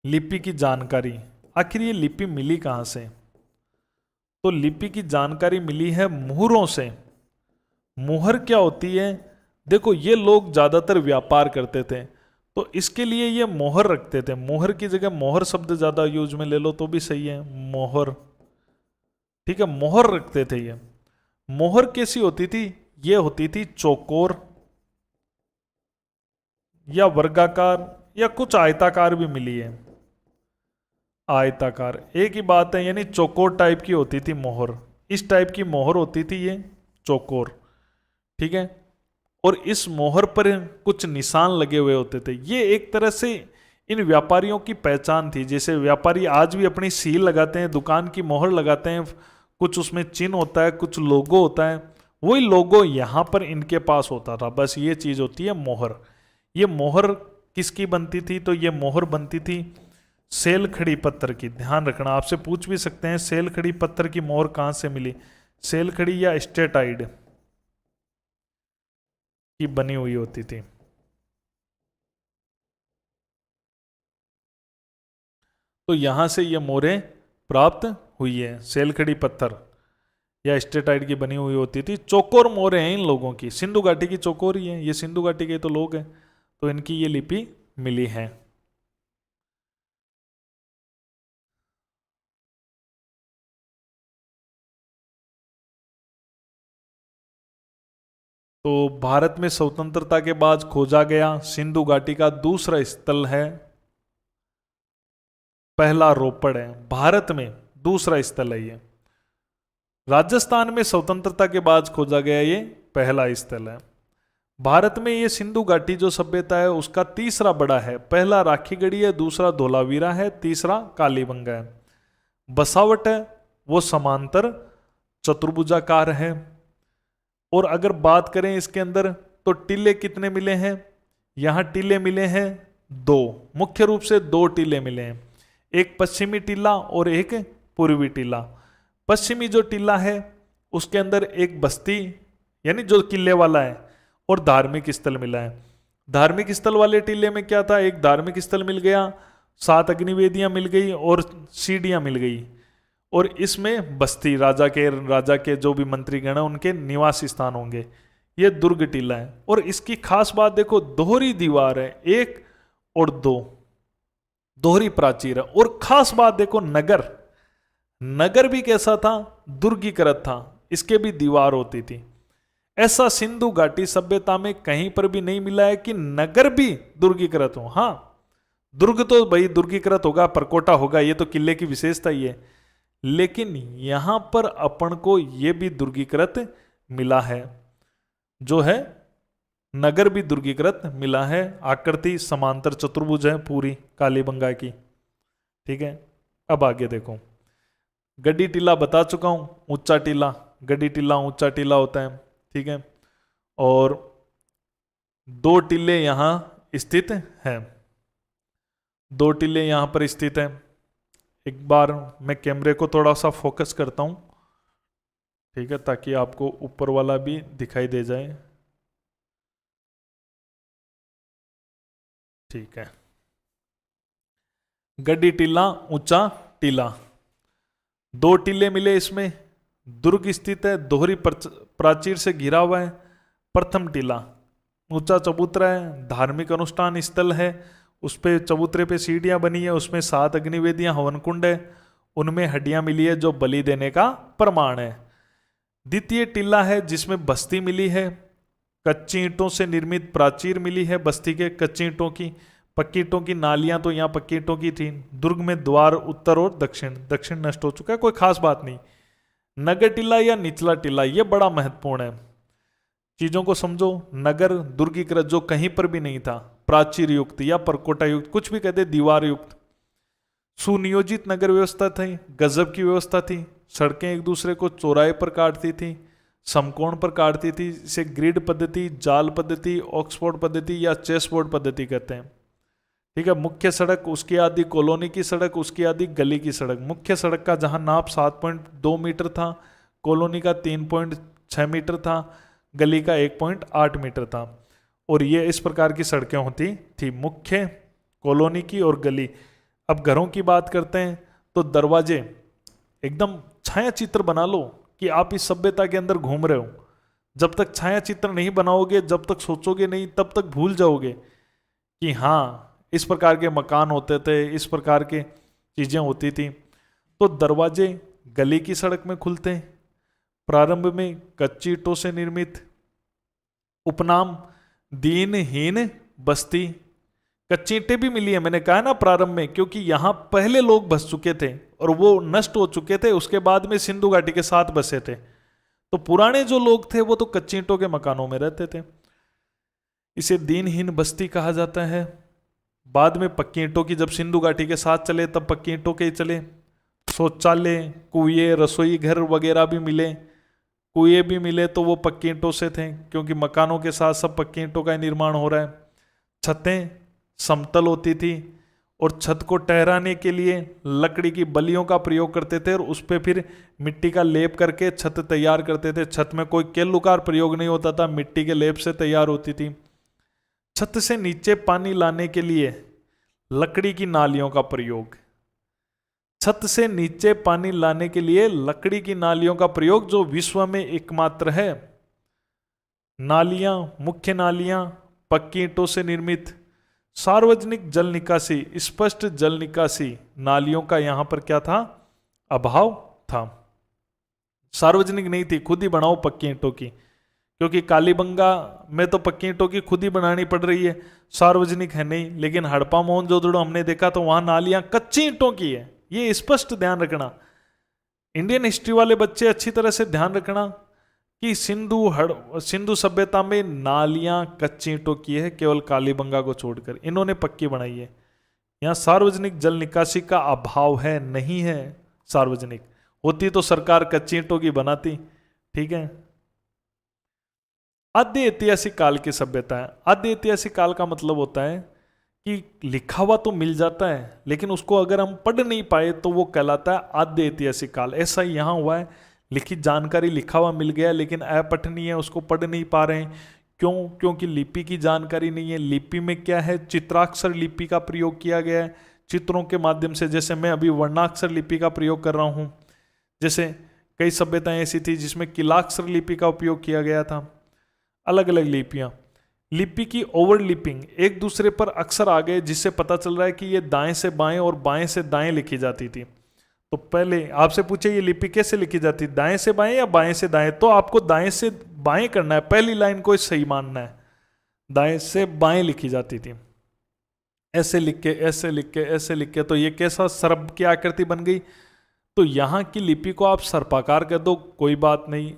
लिपि की जानकारी, आखिर ये लिपि मिली कहाँ से, तो लिपि की जानकारी मिली है मोहरों से। मोहर क्या होती है? देखो, ये लोग ज्यादातर व्यापार करते थे, तो इसके लिए ये मोहर रखते थे। मोहर की जगह मोहर शब्द ज्यादा यूज में ले लो तो भी सही है, मोहर, ठीक है, मोहर रखते थे ये। मोहर कैसी होती थी? ये होती थी चौकोर या वर्गाकार या कुछ आयताकार भी मिली है, आयताकार एक ही बात है, यानी चौकोर टाइप की होती थी मोहर। इस टाइप की मोहर होती थी ये चौकोर, ठीक है। और इस मोहर पर कुछ निशान लगे हुए होते थे। ये एक तरह से इन व्यापारियों की पहचान थी। जैसे व्यापारी आज भी अपनी सील लगाते हैं, दुकान की मोहर लगाते हैं, कुछ उसमें चिन्ह होता है, कुछ लोगो होता है, वही लोगो यहाँ पर इनके पास होता था। बस ये चीज होती है मोहर। ये मोहर किसकी बनती थी? तो ये मोहर बनती थी सेल खड़ी पत्थर की। ध्यान रखना, आपसे पूछ भी सकते हैं सेल खड़ी पत्थर की मोहर कहां से मिली, सेल खड़ी या स्टेटाइड की बनी हुई होती थी। तो यहां से ये मोहरें प्राप्त हुई है, सेल खड़ी पत्थर या स्टेटाइड की बनी हुई होती थी। चौकोर मोहरें हैं इन लोगों की, सिंधु घाटी की चौकोर ही है, ये सिंधु घाटी के तो लोग हैं, तो इनकी ये लिपि मिली है। तो भारत में स्वतंत्रता के बाद खोजा गया सिंधु घाटी का दूसरा स्थल है, पहला रोपड़ है। भारत में दूसरा स्थल है ये। राजस्थान में स्वतंत्रता के बाद खोजा गया ये पहला स्थल है। भारत में ये सिंधु घाटी जो सभ्यता है उसका तीसरा बड़ा है। पहला राखीगढ़ी है, दूसरा धोलावीरा है, तीसरा कालीबंगा है। बसावट है वो समांतर चतुर्भुजाकार है। और अगर बात करें इसके अंदर तो टीले कितने मिले हैं? यहां टीले मिले हैं दो, मुख्य रूप से दो टीले मिले हैं, एक पश्चिमी टीला और एक पूर्वी टीला। पश्चिमी जो टीला है उसके अंदर एक बस्ती यानी जो किले वाला है और धार्मिक स्थल मिला है। धार्मिक स्थल वाले टीले में क्या था? एक धार्मिक स्थल मिल गया, 7 अग्निवेदियां मिल गई और सीढ़ियां मिल गई। और इसमें बस्ती राजा के जो भी मंत्रीगण है उनके निवास स्थान होंगे। ये दुर्ग टीला है। और इसकी खास बात देखो, दोहरी दीवार है, 1 और 2 दोहरी प्राचीर है। और खास बात देखो, नगर भी कैसा था? दुर्गीकृत था, इसके भी दीवार होती थी। ऐसा सिंधु घाटी सभ्यता में कहीं पर भी नहीं मिला है कि नगर भी दुर्गीकृत हो। हाँ, दुर्ग तो भाई दुर्गीकृत होगा, परकोटा होगा, ये तो किले की विशेषता ही है। लेकिन यहां पर अपन को यह भी दुर्गीकृत मिला है, जो है नगर भी दुर्गीकृत मिला है। आकृति समांतर चतुर्भुज है पूरी कालीबंगा की, ठीक है। अब आगे देखो, गड्डी टीला बता चुका हूं, ऊंचा टीला, गड्डी टीला ऊंचा टीला होता है, ठीक है। और 2 टीले यहां स्थित हैं, 2 टीले यहां पर स्थित हैं। एक बार मैं कैमरे को थोड़ा सा फोकस करता हूं, ठीक है, ताकि आपको ऊपर वाला भी दिखाई दे जाए, ठीक है। गड्डी टीला ऊंचा टीला, 2 टीले मिले इसमें, दुर्ग स्थित है, दोहरी प्राचीर से घिरा हुआ है। प्रथम टीला ऊंचा चबूतरा है, धार्मिक अनुष्ठान स्थल है, उस पे चबूतरे पे सीढ़ियां बनी है, उसमें 7 अग्निवेदियां, हवन कुंड है, उनमें हड्डियां मिली है जो बलि देने का प्रमाण है। द्वितीय टीला है जिसमें बस्ती मिली है, कच्ची ईंटों से निर्मित प्राचीर मिली है बस्ती के, कच्ची ईंटों की। पक्की ईंटों की नालियां तो यहाँ पक्की ईंटों की थी। दुर्ग में द्वार उत्तर और दक्षिण, दक्षिण नष्ट हो चुका है, कोई खास बात नहीं। नगर टीला या निचला टीला, ये बड़ा महत्वपूर्ण है, चीजों को समझो। नगर दुर्गीकृत जो कहीं पर भी नहीं था, प्राचीर युक्त या परकोटा युक्त, कुछ भी कहते, दीवार युक्त। सुनियोजित नगर व्यवस्था थी, गजब की व्यवस्था थी। सड़कें एक दूसरे को चौराहे पर काटती थी, समकोण पर काटती थी। इसे ग्रिड पद्धति, जाल पद्धति, ऑक्सफोर्ड पद्धति या चेस बोर्ड पद्धति कहते हैं। ठीक है। मुख्य सड़क, उसकी आदि कॉलोनी की सड़क, उसकी आदि गली की सड़क। मुख्य सड़क का जहां नाप 7.2 मीटर था, कॉलोनी का 3.6 मीटर था, गली का 1.8 मीटर था। और ये इस प्रकार की सड़कें होती थी, मुख्य, कॉलोनी की और गली। अब घरों की बात करते हैं तो दरवाजे एकदम छाया चित्र बना लो कि आप इस सभ्यता के अंदर घूम रहे हो। जब तक छाया चित्र नहीं बनाओगे, जब तक सोचोगे नहीं, तब तक भूल जाओगे कि हाँ इस प्रकार के मकान होते थे, इस प्रकार के चीजें होती थी। तो दरवाजे गली की सड़क में खुलते हैं। प्रारंभ में कच्ची ईंटों से निर्मित। उपनाम दीनहीन बस्ती, कच्ची ईंटें भी मिली है, मैंने कहा ना प्रारंभ में, क्योंकि यहां पहले लोग बस चुके थे और वो नष्ट हो चुके थे। उसके बाद में सिंधु घाटी के साथ बसे थे। तो पुराने जो लोग थे वो तो कच्ची ईंटों के मकानों में रहते थे। इसे दीनहीन बस्ती कहा जाता है। बाद में पक्की ईंटों की, जब सिंधु घाटी के साथ चले तब पक्की ईंटों के ही चले। शौचालय, कुएं, रसोई घर वगैरह भी मिले। कुएं भी मिले तो वो पक्की ईंटों से थे, क्योंकि मकानों के साथ सब पक्की ईंटों का ही निर्माण हो रहा है। छतें समतल होती थी और छत को ठहराने के लिए लकड़ी की बल्लियों का प्रयोग करते थे और उस पर फिर मिट्टी का लेप करके छत तैयार करते थे। छत में कोई केलुकार प्रयोग नहीं होता था, मिट्टी के लेप से तैयार होती थी। छत से नीचे पानी लाने के लिए लकड़ी की नालियों का प्रयोग। छत से नीचे पानी लाने के लिए लकड़ी की नालियों का प्रयोग, जो विश्व में एकमात्र है। नालियां, मुख्य नालियां पक्की ईंटों से निर्मित। सार्वजनिक जल निकासी, स्पष्ट जल निकासी, नालियों का यहां पर क्या था, अभाव था। सार्वजनिक नहीं थी, खुद ही बनाओ पक्की ईंटों की, क्योंकि कालीबंगा में तो पक्की ईंटों की खुद ही बनानी पड़ रही है, सार्वजनिक है नहीं। लेकिन हड़प्पा मोहनजोदड़ो हमने देखा तो वहां नालियां कच्ची ईंटों की है। ये स्पष्ट ध्यान रखना, इंडियन हिस्ट्री वाले बच्चे अच्छी तरह से ध्यान रखना कि सिंधु सभ्यता में नालियां कच्ची ईंटों की है, केवल कालीबंगा को छोड़कर। इन्होंने पक्की बनाई है। यहाँ सार्वजनिक जल निकासी का अभाव है, नहीं है सार्वजनिक। होती तो सरकार कच्ची ईंटों की बनाती। ठीक है। आद्य ऐतिहासिक काल की सभ्यता है। आद्य ऐतिहासिक काल का मतलब होता है कि लिखा हुआ तो मिल जाता है, लेकिन उसको अगर हम पढ़ नहीं पाए तो वो कहलाता है आद्य ऐतिहासिक काल। ऐसा ही यहाँ हुआ है, लिखित जानकारी लिखा हुआ मिल गया, लेकिन अपठनीय है, उसको पढ़ नहीं पा रहे हैं। क्यों? क्योंकि लिपि की जानकारी नहीं है। लिपि में क्या है, चित्राक्षर लिपि का प्रयोग किया गया है, चित्रों के माध्यम से। जैसे मैं अभी वर्णाक्षर लिपि का प्रयोग कर रहा हूँ। जैसे कई सभ्यताएं ऐसी थी जिसमें किलाक्षर लिपि का उपयोग किया गया था। अलग अलग लिपियां। लिपि की ओवरलिपिंग, एक दूसरे पर अक्षर आ गए जिससे पता चल रहा है कि ये दाएं से बाएं और बाएं से दाएं लिखी जाती थी। तो पहले आपसे पूछे ये लिपि कैसे लिखी जाती, दाएं से बाएं या बाएं से दाएं? तो आपको दाएं से बाएं करना है, पहली लाइन को सही मानना है। दाएं से बाएं लिखी जाती थी, ऐसे लिख के, ऐसे लिख के, ऐसे लिख के। तो ये कैसा सर्प की आकृति बन गई। तो यहां की लिपि को आप सर्पाकार कर दो, कोई बात नहीं।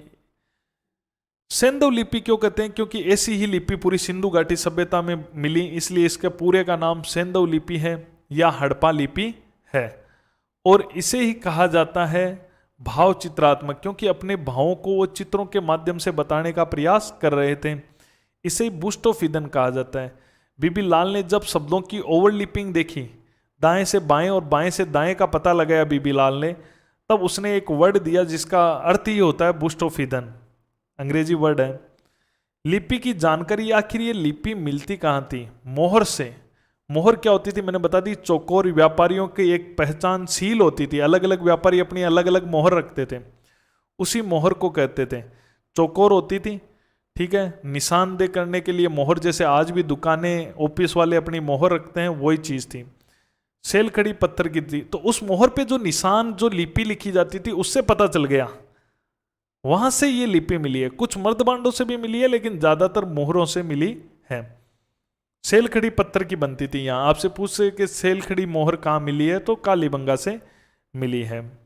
सेंधव लिपि क्यों कहते हैं? क्योंकि ऐसी ही लिपि पूरी सिंधु घाटी सभ्यता में मिली, इसलिए इसके पूरे का नाम सेंधव लिपि है या हड़प्पा लिपि है। और इसे ही कहा जाता है भाव चित्रात्मक, क्योंकि अपने भावों को वो चित्रों के माध्यम से बताने का प्रयास कर रहे थे। इसे बुस्टोफिदन कहा जाता है। बीबी लाल ने जब शब्दों की ओवरलिपिंग देखी, दाएं से बाएं और बाएं से दाएं का पता लगाया बीबी लाल ने, तब उसने एक वर्ड दिया जिसका अर्थ ही होता है बुस्टोफिदन, अंग्रेजी वर्ड है। लिपि की जानकारी, आखिर ये लिपि मिलती कहाँ थी? मोहर से। मोहर क्या होती थी मैंने बता दी, चौकोर व्यापारियों की एक पहचान सील होती थी। अलग अलग व्यापारी अपनी अलग अलग मोहर रखते थे। उसी मोहर को कहते थे। चौकोर होती थी, ठीक है, निशानदेह करने के लिए मोहर, जैसे आज भी दुकानें ऑफिस वाले अपनी मोहर रखते हैं, वही चीज थी। सेल खड़ी पत्थर की थी, तो उस मोहर पे जो निशान, जो लिपि लिखी जाती थी, उससे पता चल गया, वहां से ये लिपि मिली है। कुछ मर्दबांडों से भी मिली है, लेकिन ज्यादातर मोहरों से मिली है। सेल खड़ी पत्थर की बनती थी। यहां आपसे पूछ से कि सेल खड़ी मोहर कहां मिली है, तो कालीबंगा से मिली है।